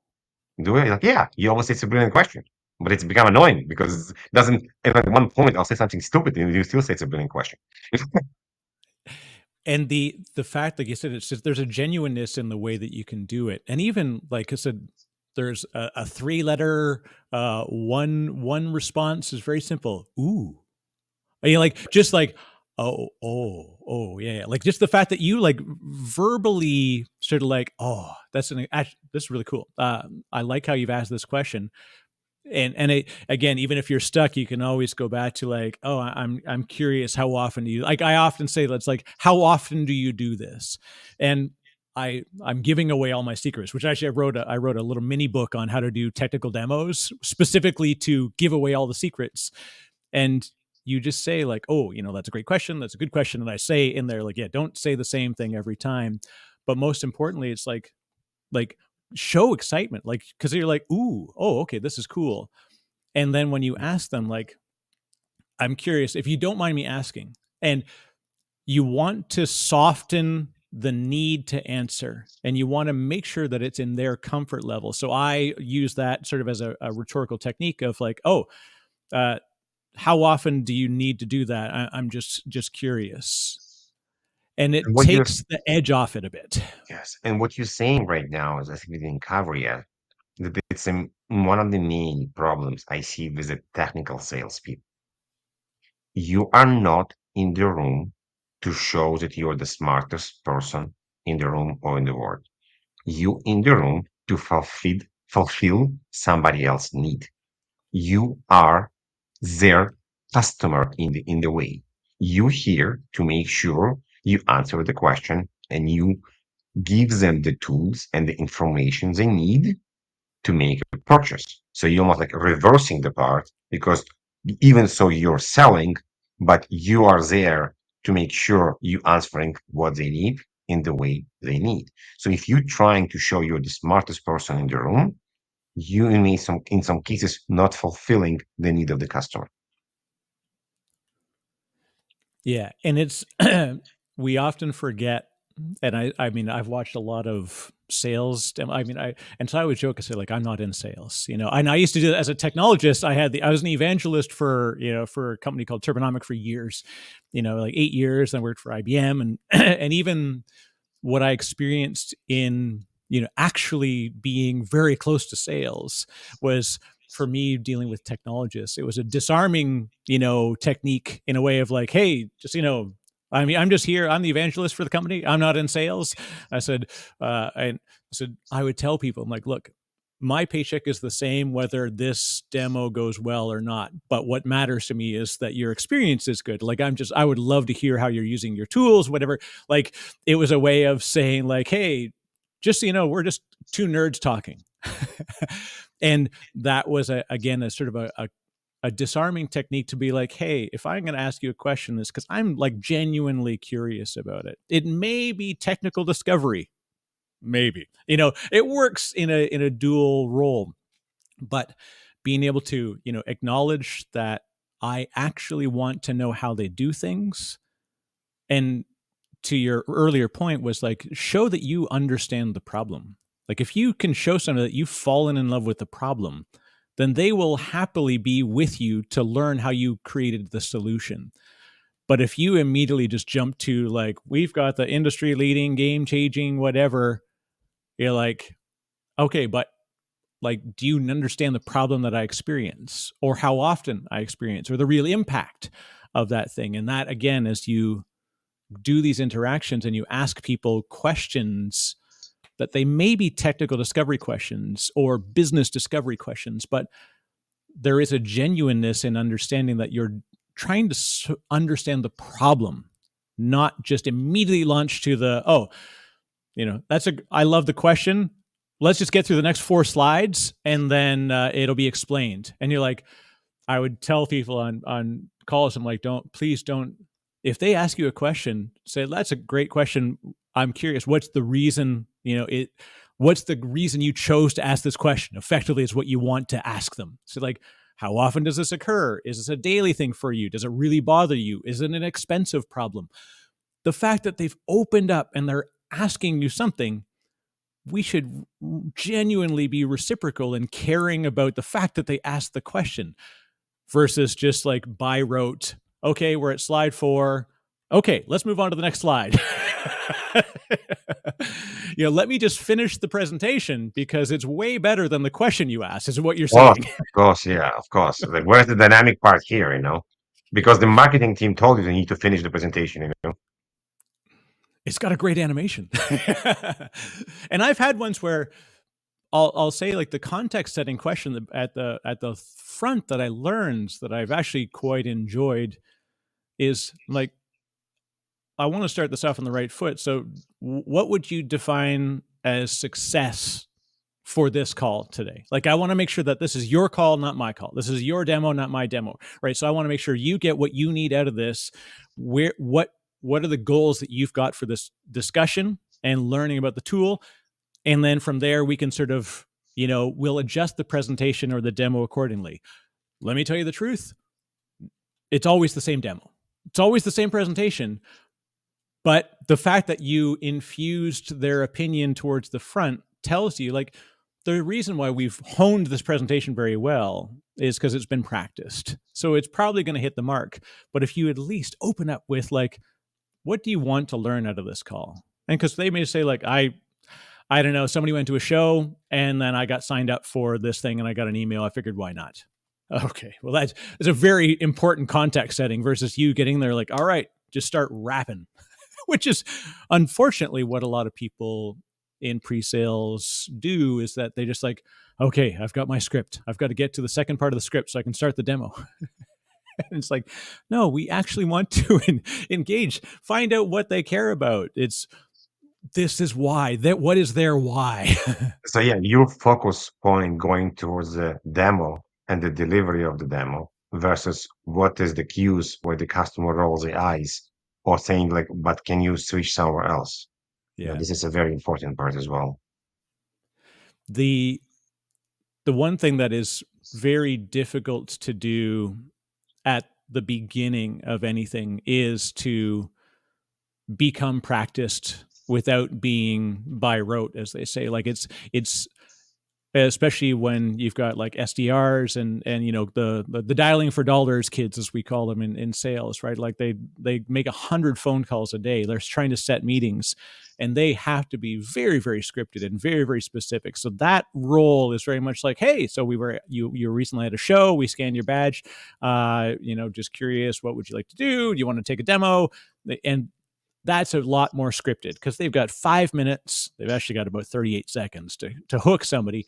Speaker 1: do it? Like, yeah, you always say it's a brilliant question, but it's become annoying because it doesn't. And at one point, I'll say something stupid, and you still say it's a brilliant question.
Speaker 2: And the fact, like you said, it's just there's a genuineness in the way that you can do it. And even like I said, there's a 3 letter one response is very simple. Ooh. And you like just like, oh, oh, oh, yeah, yeah. Like just the fact that you like verbally sort of like, oh, this is really cool. I like how you've asked this question. And again, even if you're stuck, you can always go back to like, oh, I'm curious, how often do you, like, I often say, that's like, how often do you do this? And I'm giving away all my secrets, which actually I wrote a little mini book on how to do technical demos specifically to give away all the secrets. And you just say like, oh, that's a great question, that's a good question, and I say in there like, yeah, don't say the same thing every time. But most importantly, it's like show excitement, like, because you're like, ooh, oh, okay, this is cool. And then when you ask them like, I'm curious, if you don't mind me asking, and you want to soften the need to answer, and you want to make sure that it's in their comfort level. So I use that sort of as a rhetorical technique of like, oh, uh, how often do you need to do that? I'm just curious, and
Speaker 1: And
Speaker 2: it
Speaker 1: what you're
Speaker 2: takes the edge off it a bit.
Speaker 1: yes, and what you're saying right now is I think we didn't cover yet. That it's one of the main problems I see with the technical salespeople. You are not in the room to show that you're the smartest person in the room or in the world. You in the room to fulfill somebody else's need. You are their customer in the way. You here to make sure you answer the question and you give them the tools and the information they need to make a purchase. So you're almost like reversing the part because even so you're selling, but you are there to make sure you answering what they need in the way they need. So if you're trying to show you're the smartest person in the room, you may in some cases not fulfilling the need of the customer.
Speaker 2: Yeah, and it's we often forget, and I mean I've watched a lot of sales. I mean and so I always joke and say like I'm not in sales, you know. And I used to do that as a technologist. I was an evangelist for for a company called Turbonomic for years, like 8 years. I worked for IBM, and and even what I experienced in actually being very close to sales was for me dealing with technologists. It was a disarming technique in a way of like, hey, just I mean, I'm just here. I'm the evangelist for the company. I'm not in sales. I said, I said I would tell people, I'm like, look, my paycheck is the same whether this demo goes well or not. But what matters to me is that your experience is good. Like I would love to hear how you're using your tools, whatever. Like it was a way of saying like, hey, just so you know, we're just two nerds talking. And that was again a sort of a disarming technique to be like, hey, if I'm going to ask you a question, this because I'm like genuinely curious about it. It may be technical discovery, maybe it works in a dual role, but being able to acknowledge that I actually want to know how they do things, and to your earlier point was like show that you understand the problem. Like if you can show someone that you've fallen in love with the problem, then they will happily be with you to learn how you created the solution. But if you immediately just jump to like we've got the industry leading game changing whatever, you're like, okay, but like do you understand the problem that I experience or how often I experience or the real impact of that thing? And that again, as you do these interactions and you ask people questions that they may be technical discovery questions or business discovery questions, but there is a genuineness in understanding that you're trying to understand the problem, not just immediately launch to the, oh, I love the question. Let's just get through the next 4 slides and then it'll be explained. And you're like, I would tell people on calls, I'm like, please don't. If they ask you a question, say that's a great question. I'm curious. What's the reason? What's the reason you chose to ask this question? Effectively, is what you want to ask them. So, like, how often does this occur? Is this a daily thing for you? Does it really bother you? Is it an expensive problem? The fact that they've opened up and they're asking you something, we should genuinely be reciprocal in caring about the fact that they asked the question versus just like by rote, okay, we're at slide 4. Okay, let's move on to the next slide. Let me just finish the presentation because it's way better than the question you asked, is what you're
Speaker 1: Oh,
Speaker 2: saying.
Speaker 1: of course, yeah, of course. Like, where's the dynamic part here, Because the marketing team told you they need to finish the presentation.
Speaker 2: It's got a great animation. And I've had ones where I'll say like the context setting question at the front that I learned that I've actually quite enjoyed is like, I want to start this off on the right foot. So, what would you define as success for this call today? Like, I want to make sure that this is your call, not my call. This is your demo, not my demo, right? So, I want to make sure you get what you need out of this. What are the goals that you've got for this discussion and learning about the tool? And then from there, we can sort of, we'll adjust the presentation or the demo accordingly. Let me tell you the truth. It's always the same demo. It's always the same presentation, But the fact that you infused their opinion towards the front tells you, like, the reason why we've honed this presentation very well is because it's been practiced. So it's probably going to hit the mark. But if you at least open up with, like, what do you want to learn out of this call? And because they may say, like, I don't know, somebody went to a show and then I got signed up for this thing and I got an email. I figured, why not? Okay, well, that's a very important context setting versus you getting there like, all right, just start rapping, which is unfortunately what a lot of people in pre-sales do, is that they just like, okay, I've got my script. I've got to get to the second part of the script so I can start the demo. And it's like, no, we actually want to engage, find out what they care about. It's, this is why, that what is their why.
Speaker 1: So yeah, your focus point going towards the demo and the delivery of the demo versus what is the cues where the customer rolls the eyes or saying like, but can you switch somewhere else?
Speaker 2: Yeah.
Speaker 1: This is a very important part as well.
Speaker 2: The the one thing that is very difficult to do at the beginning of anything is to become practiced without being by rote, as they say. Like, it's especially when you've got like SDRs and you know the dialing for dollars kids, as we call them in sales, right? Like they make 100 phone calls a day. They're trying to set meetings, and they have to be very very scripted and very very specific. So that role is very much like, hey, so you recently had a show, we scanned your badge, you know, just curious, what would you like to do? Do you want to take a demo? And that's a lot more scripted because they've got 5 minutes. They've actually got about 38 seconds to hook somebody,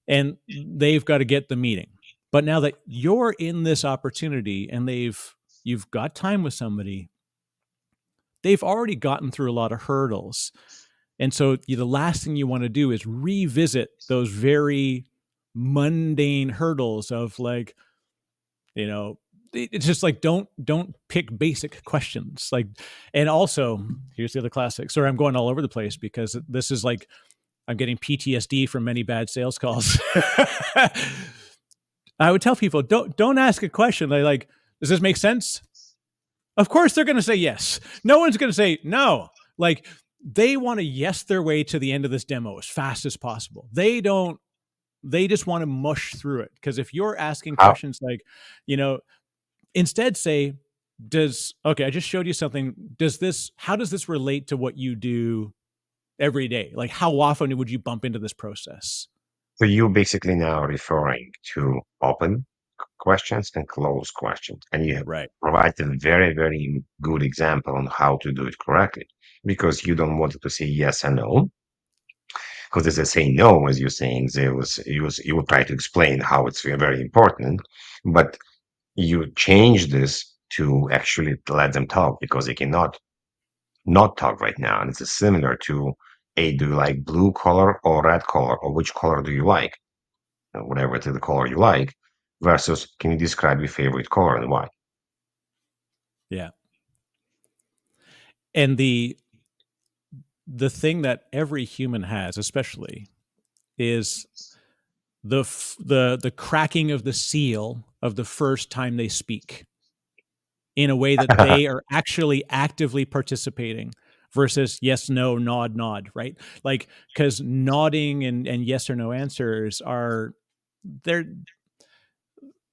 Speaker 2: and they've got to get the meeting. But now that you're in this opportunity and you've got time with somebody, they've already gotten through a lot of hurdles. And so the last thing you want to do is revisit those very mundane hurdles of, like, you know, it's just like, don't pick basic questions. Like, and also here's the other classic. Sorry, I'm going all over the place because this is like, I'm getting PTSD from many bad sales calls. I would tell people, don't ask a question like, does this make sense? Of course they're going to say yes. No one's going to say no. Like, they want to yes their way to the end of this demo as fast as possible. They just want to mush through it. Because if you're asking
Speaker 1: How
Speaker 2: questions like, you know, instead say, okay, I just showed you something. How does this relate to what you do every day? Like, how often would you bump into this process?
Speaker 1: so you basically now referring to open questions and closed questions, and you have
Speaker 2: Right.
Speaker 1: provided a very, very good example on how to do it correctly because you don't want it to say yes and no. Because if they say no, as you're saying, you will try to explain how it's very important, but you change this to actually let them talk because they cannot not talk right now. And it's similar to, hey, do you like blue color or red color, or which color do you like? Whatever it is, the color you like, versus can you describe your favorite color and why?
Speaker 2: Yeah. And the thing that every human has, especially, is the cracking of the seal of the first time they speak in a way that they are actually actively participating versus yes, no, nod, nod, right? Like, because nodding and yes or no answers are, they're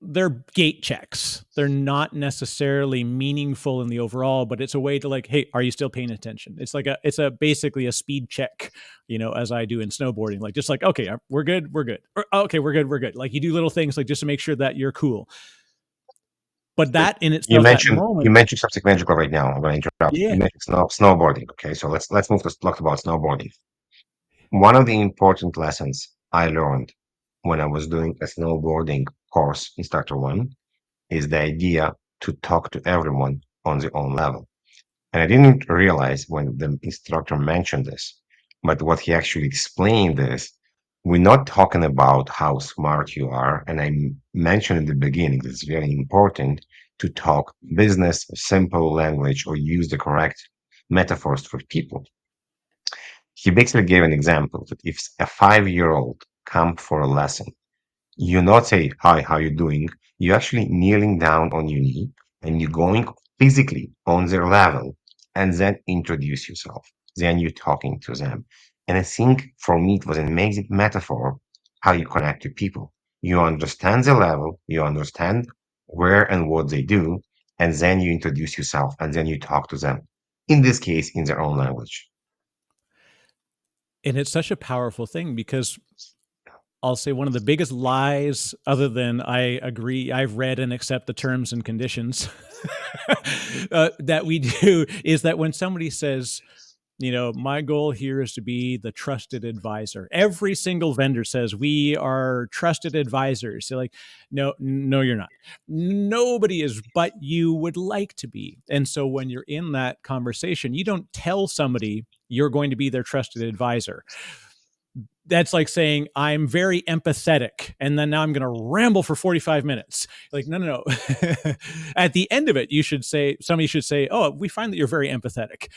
Speaker 2: they're gate checks. They're not necessarily meaningful in the overall, but it's a way to, like, hey, are you still paying attention? It's a basically a speed check, you know, as I do in snowboarding. Like, just like, okay, we're good, we're good. Or, okay, we're good, we're good. Like, you do little things like just to make sure that you're cool. But
Speaker 1: But
Speaker 2: that in
Speaker 1: you
Speaker 2: itself, that
Speaker 1: mentioned
Speaker 2: moment,
Speaker 1: something magical right now. I'm going to interrupt. You
Speaker 2: yeah,
Speaker 1: mentioned snowboarding. Okay, so let's move to talk about snowboarding. One of the important lessons I learned when I was doing a snowboarding course, Instructor One, is the idea to talk to everyone on their own level. And I didn't realize when the instructor mentioned this, but what he actually explained is we're not talking about how smart you are. And I mentioned in the beginning that it's very important to talk business, simple language, or use the correct metaphors for people. He basically gave an example that if a 5-year-old come for a lesson, you not say, hi, how you doing? You're actually kneeling down on your knee and you're going physically on their level and then introduce yourself. Then you're talking to them. And I think for me, it was an amazing metaphor how you connect to people. You understand the level, you understand where and what they do, and then you introduce yourself and then you talk to them. In this case, in their own language.
Speaker 2: And it's such a powerful thing because I'll say one of the biggest lies, other than I agree, I've read and accept the terms and conditions that we do, is that when somebody says, my goal here is to be the trusted advisor. Every single vendor says we are trusted advisors. They're like, no, no, you're not. Nobody is, but you would like to be. And so when you're in that conversation, you don't tell somebody you're going to be their trusted advisor. That's like saying I'm very empathetic and then now I'm going to ramble for 45 minutes. Like, no. At the end of it, somebody should say, oh, we find that you're very empathetic.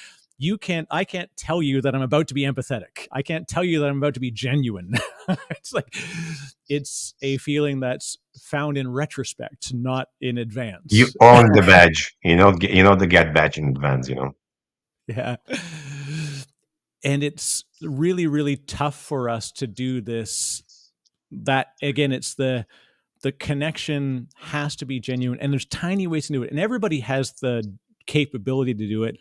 Speaker 2: I can't tell you that I'm about to be empathetic. I can't tell you that I'm about to be genuine. It's a feeling that's found in retrospect, not in
Speaker 1: You
Speaker 2: advance.
Speaker 1: own the badge, the get badge in advance.
Speaker 2: Yeah. And it's really, really tough for us to do this. That again, it's the connection has to be genuine, and there's tiny ways to do it, and everybody has the capability to do it,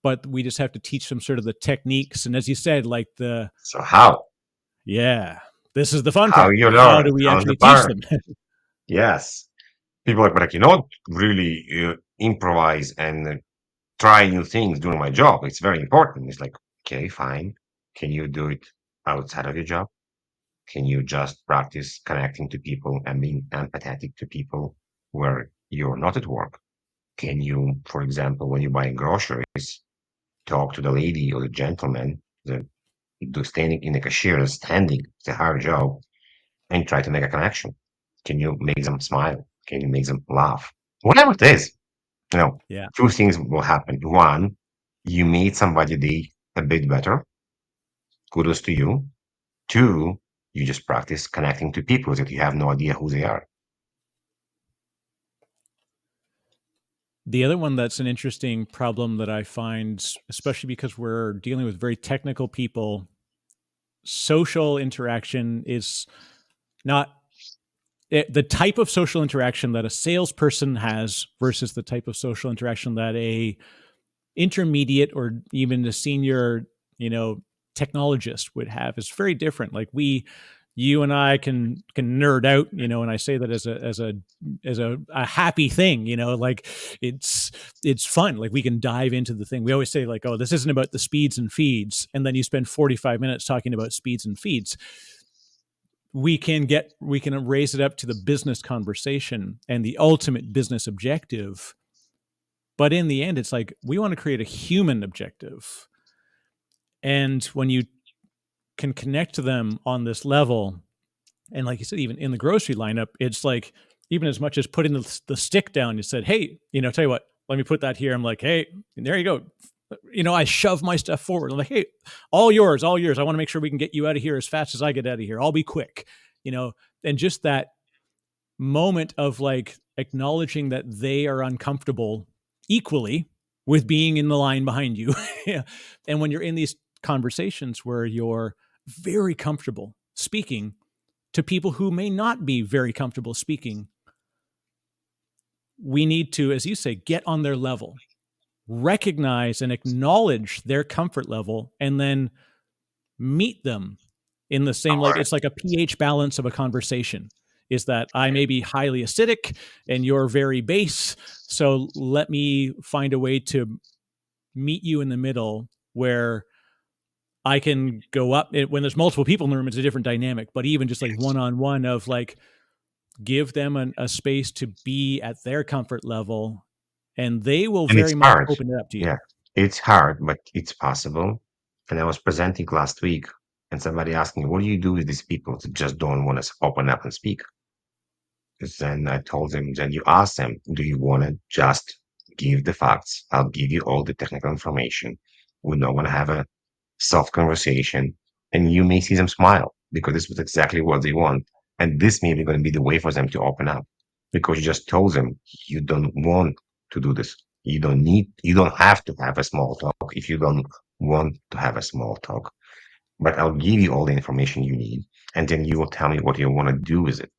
Speaker 2: but we just have to teach them sort of the techniques. And as you said, like
Speaker 1: So how?
Speaker 2: yeah, this is the fun
Speaker 1: How
Speaker 2: part.
Speaker 1: you
Speaker 2: How do
Speaker 1: learn?
Speaker 2: we
Speaker 1: How's the
Speaker 2: actually teach
Speaker 1: part?
Speaker 2: them?
Speaker 1: Yes. People are like, you don't really improvise and try new things during my job. It's very important. It's like, okay, fine. Can you do it outside of your job? Can you just practice connecting to people and being empathetic to people where you're not at work? Can you, for example, when you buy groceries, talk to the lady or the gentleman, standing in the cashier, standing, it's a hard job, and try to make a connection? Can you make them smile? Can you make them laugh? Whatever it is, you know,
Speaker 2: Yeah.
Speaker 1: two things will happen. One, you made somebody day a bit better. Kudos to you. Two, you just practice connecting to people that you have no idea who they are.
Speaker 2: The other one that's an interesting problem that I find, especially because we're dealing with very technical people, social interaction is not the type of social interaction that a salesperson has versus the type of social interaction that a intermediate or even a senior, technologist would have is very different. Like you and I can nerd out, and I say that as a happy thing, like it's fun. Like we can dive into the thing. We always say like, oh, this isn't about the speeds and feeds, and then you spend 45 minutes talking about speeds and feeds. We can raise it up to the business conversation and the ultimate business objective, but in the end it's like we want to create a human objective. And when you can connect to them on this level, and like you said, even in the grocery lineup, it's like even as much as putting the stick down, you said, hey, tell you what, let me put that here. I'm like, hey, there you go. I shove my stuff forward. I'm like, hey, all yours, all yours. I want to make sure we can get you out of here as fast as I get out of here. I'll be quick, and just that moment of like acknowledging that they are uncomfortable equally with being in the line behind you. Yeah. And when you're in these conversations where you're very comfortable speaking to people who may not be very comfortable speaking, we need to, as you say, get on their level, recognize and acknowledge their comfort level, and then meet them in the same, like it's like a pH balance of a conversation, is that I may be highly acidic and you're very base. So let me find a way to meet you in the middle where I can go up. When there's multiple people in the room, it's a different dynamic, but even just like one-on-one of like, give them a space to be at their comfort level, and they will
Speaker 1: And it's
Speaker 2: very much
Speaker 1: hard.
Speaker 2: open it up to you.
Speaker 1: Yeah, it's hard, but it's possible. And I was presenting last week, and somebody asked me, what do you do with these people that just don't want to open up and speak? Because then I told them, then you ask them, do you want to just give the facts? I'll give you all the technical information. We're not going to have a soft conversation, and you may see them smile because this was exactly what they want. And this may be going to be the way for them to open up because you just told them you don't want to do this. You don't have to have a small talk if you don't want to have a small talk. But I'll give you all the information you need, and then you will tell me what you want to do with it.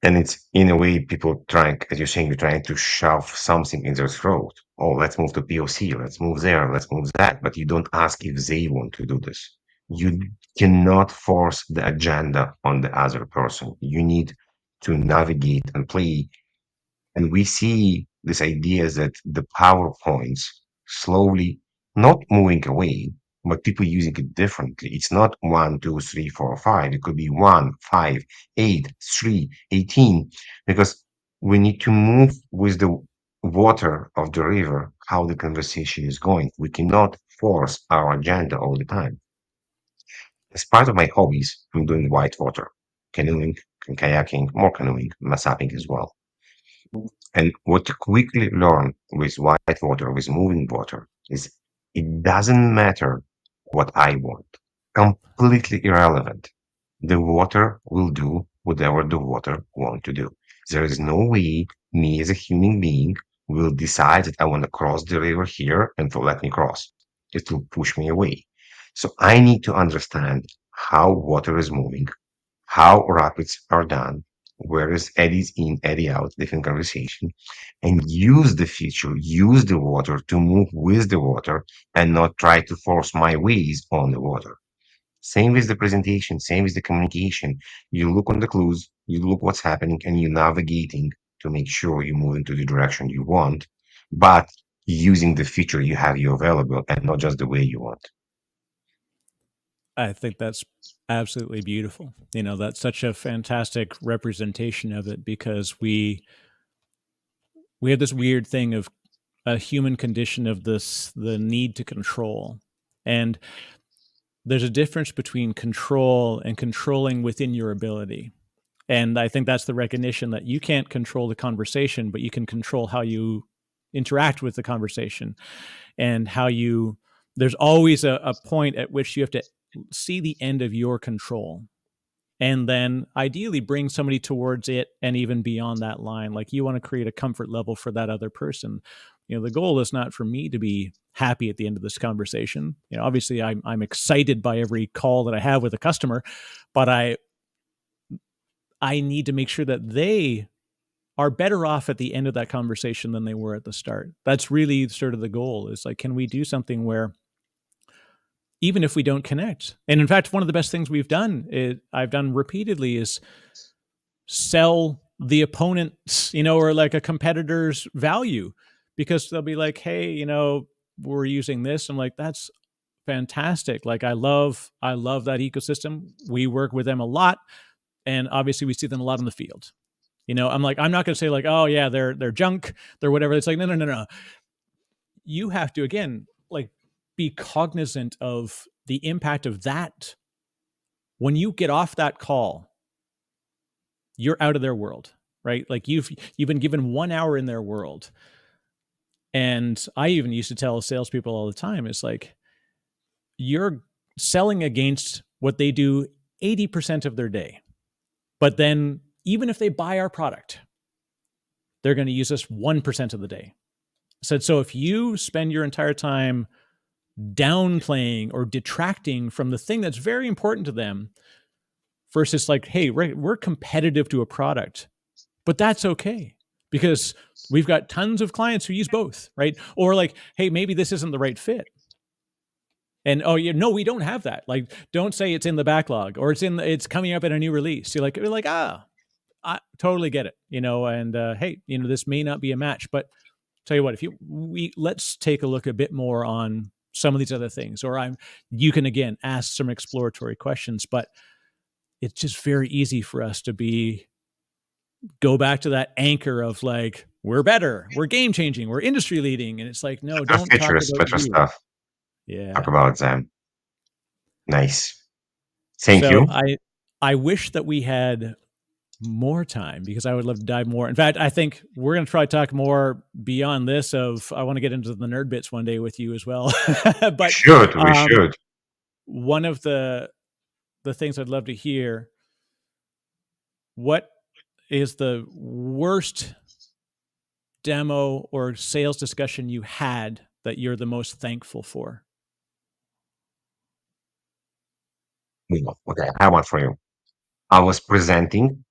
Speaker 1: And it's in a way people trying, as you're saying, you're trying to shove something in their throat. Oh, let's move to POC, let's move there, let's move that. But you don't ask if they want to do this. You cannot force the agenda on the other person. You need to navigate and play, and we see this idea that the PowerPoints slowly not moving away, but people using it differently. It's not 1, 2, 3, 4, 5. It could be 1, 5, 8, 3, 18, because we need to move with the water of the river, how the conversation is going. We cannot force our agenda all the time. As part of my hobbies, I'm doing whitewater, canoeing, kayaking, more canoeing, massaping as well. And what you quickly learn with white water, with moving water, is it doesn't matter what I want. Completely irrelevant. The water will do whatever the water want to do. There is no way me as a human being will decide that I want to cross the river here and to let me cross. It will push me away. So I need to understand how water is moving, how rapids are done, where is eddies in, eddy out, different conversation, and use the feature, use the water to move with the water and not try to force my ways on the water. Same with the presentation, same with the communication. You look on the clues, you look what's happening, and you're navigating to make sure you move into the direction you want, but using the feature you have you available and not just the way you want.
Speaker 2: I think that's absolutely beautiful. That's such a fantastic representation of it, because we have this weird thing of a human condition of the need to control. And there's a difference between control and controlling within your ability. And I think that's the recognition that you can't control the conversation, but you can control how you interact with the conversation, and how you, there's always a point at which you have to see the end of your control, and then ideally bring somebody towards it and even beyond that line. Like, you want to create a comfort level for that other person. The goal is not for me to be happy at the end of this conversation. Obviously I'm excited by every call that I have with a customer, but I need to make sure that they are better off at the end of that conversation than they were at the start. That's really sort of the goal, is like, can we do something where even if we don't connect? And in fact, one of the best things I've done repeatedly, is sell the opponent's, or like a competitor's value, because they'll be like, hey, we're using this. I'm like, that's fantastic. Like, I love that ecosystem. We work with them a lot. And obviously we see them a lot in the field. I'm like, I'm not going to say like, oh yeah, they're junk, they're whatever. It's like, no, no, no, no. You have to, again, like, be cognizant of the impact of that. When you get off that call, you're out of their world, right? Like, you've been given 1 hour in their world. And I even used to tell salespeople all the time, it's like, you're selling against what they do 80% of their day. But then even if they buy our product, they're going to use us 1% of the day. I said, so if you spend your entire time downplaying or detracting from the thing that's very important to them, versus like, hey, we're competitive to a product, but that's okay, because we've got tons of clients who use both, right? Or like, hey, maybe this isn't the right fit. And oh, no, we don't have that. Like, don't say it's in the backlog, or it's coming up in a new release. You're like, I totally get it, and hey, this may not be a match, but tell you what, if let's take a look a bit more on some of these other things, or you can again ask some exploratory questions. But it's just very easy for us to go back to that anchor of like, we're better, we're game changing, we're industry leading, and it's like, no,
Speaker 1: Better
Speaker 2: don't talk
Speaker 1: features,
Speaker 2: about
Speaker 1: better
Speaker 2: you.
Speaker 1: stuff. Talk
Speaker 2: Yeah.
Speaker 1: about them. Nice. Thank
Speaker 2: So
Speaker 1: you.
Speaker 2: I wish that we had more time, because I would love to dive more. In fact, I think we're going to try to talk more beyond this. I want to get into the nerd bits one day with you as well.
Speaker 1: We
Speaker 2: But
Speaker 1: should, we
Speaker 2: um,
Speaker 1: should.
Speaker 2: one of the things I'd love to hear, what is the worst demo or sales discussion you had that you're the most thankful for?
Speaker 1: Okay, I have one for you. I was presenting.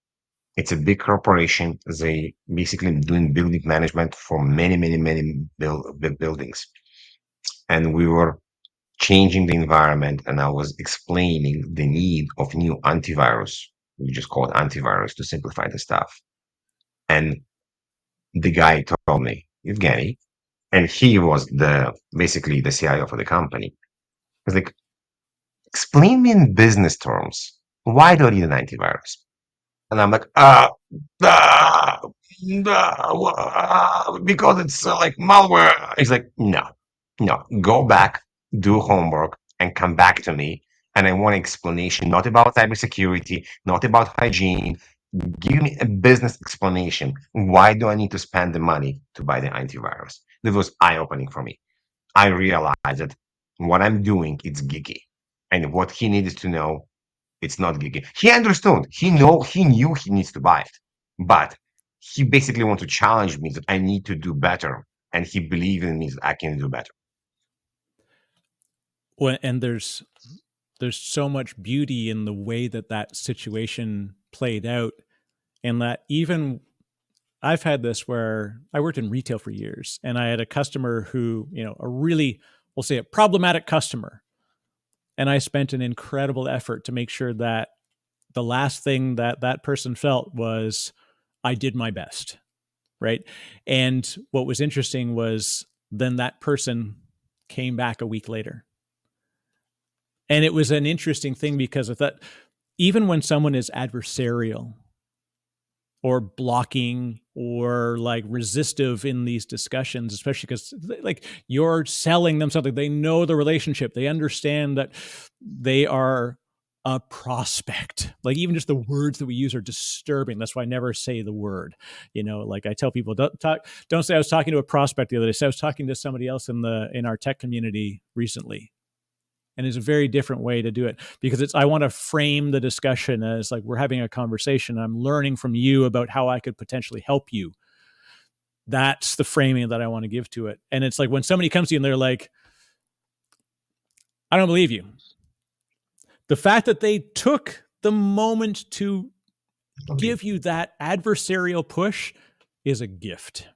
Speaker 1: It's a big corporation. They basically doing building management for many, many, many big buildings. And we were changing the environment, and I was explaining the need of new antivirus. We just call it antivirus to simplify the stuff. And the guy told me, Evgeny, and he was the basically the CIO for the company. He's like, explain me in business terms. Why do I need an antivirus? And I'm like, uh, because it's like malware. He's like, no, no, go back, do homework, and come back to me. And I want an explanation, not about cybersecurity, not about hygiene. Give me a business explanation. Why do I need to spend the money to buy the antivirus? This was eye-opening for me. I realized that what I'm doing, it's geeky. And what he needed to know, it's not geeky. He understood. He knew he needs to buy it. But he basically wanted to challenge me that I need to do better. And he believed in me that I can do better.
Speaker 2: Well, and there's so much beauty in the way that that situation played out, and that even I've had this where I worked in retail for years, and I had a customer who, a really, we'll say, a problematic customer, and I spent an incredible effort to make sure that the last thing that that person felt was I did my best, right? And what was interesting was then that person came back a week later. And it was an interesting thing because I thought, even when someone is adversarial or blocking or like resistive in these discussions, especially because like you're selling them something, they know the relationship, they understand that they are a prospect. Like even just the words that we use are disturbing. That's why I never say the word. Like I tell people, don't say I was talking to a prospect the other day. Say I was talking to somebody else in our tech community recently. And it's a very different way to do it because I want to frame the discussion as like we're having a conversation. I'm learning from you about how I could potentially help you. That's the framing that I want to give to it. And it's like when somebody comes to you and they're like, I don't believe you. The fact that they took the moment to give you that adversarial push is a gift.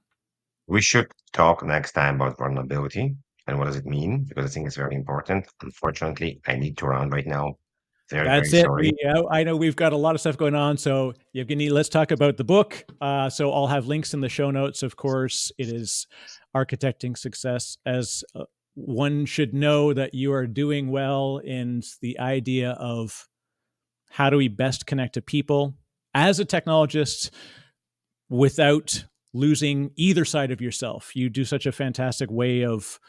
Speaker 1: We should talk next time about vulnerability and what does it mean, because I think it's very important. Unfortunately, I need to run right now. Very, very
Speaker 2: That's it.
Speaker 1: sorry.
Speaker 2: I know we've got a lot of stuff going on. So, Evgeny, let's talk about the book. So, I'll have links in the show notes. Of course, it is Architecting Success. As one should know that you are doing well in the idea of how do we best connect to people as a technologist without losing either side of yourself. You do such a fantastic way of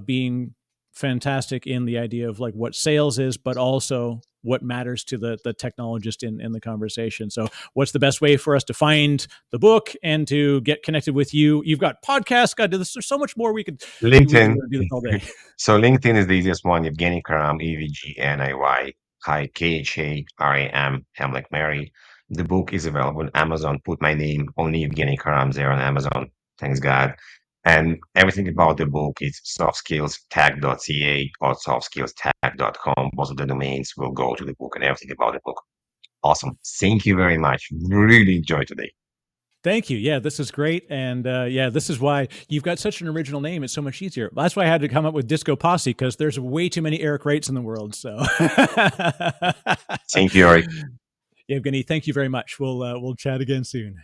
Speaker 2: being fantastic in the idea of like what sales is, but also what matters to the technologist in the conversation. So what's the best way for us to find the book and to get connected with you? You've got podcasts, got to do this. There's so much more we could
Speaker 1: LinkedIn.
Speaker 2: do this all day.
Speaker 1: So LinkedIn is the easiest one. Evgeny Kharam, Evgeniy, hi, Kharam, M like Mary. The book is available on Amazon. Put my name, only Evgeny Kharam there on Amazon. Thanks God. And everything about the book is softskillstag.ca or softskillstag.com. Both of the domains will go to the book and everything about the book. Awesome. Thank you very much. Really enjoyed today.
Speaker 2: Thank you. Yeah, this is great. And this is why you've got such an original name. It's so much easier. That's why I had to come up with DiscoPosse because there's way too many Eric Wrights in the world. So,
Speaker 1: Thank you, Eric.
Speaker 2: Evgeny, thank you very much. We'll chat again soon.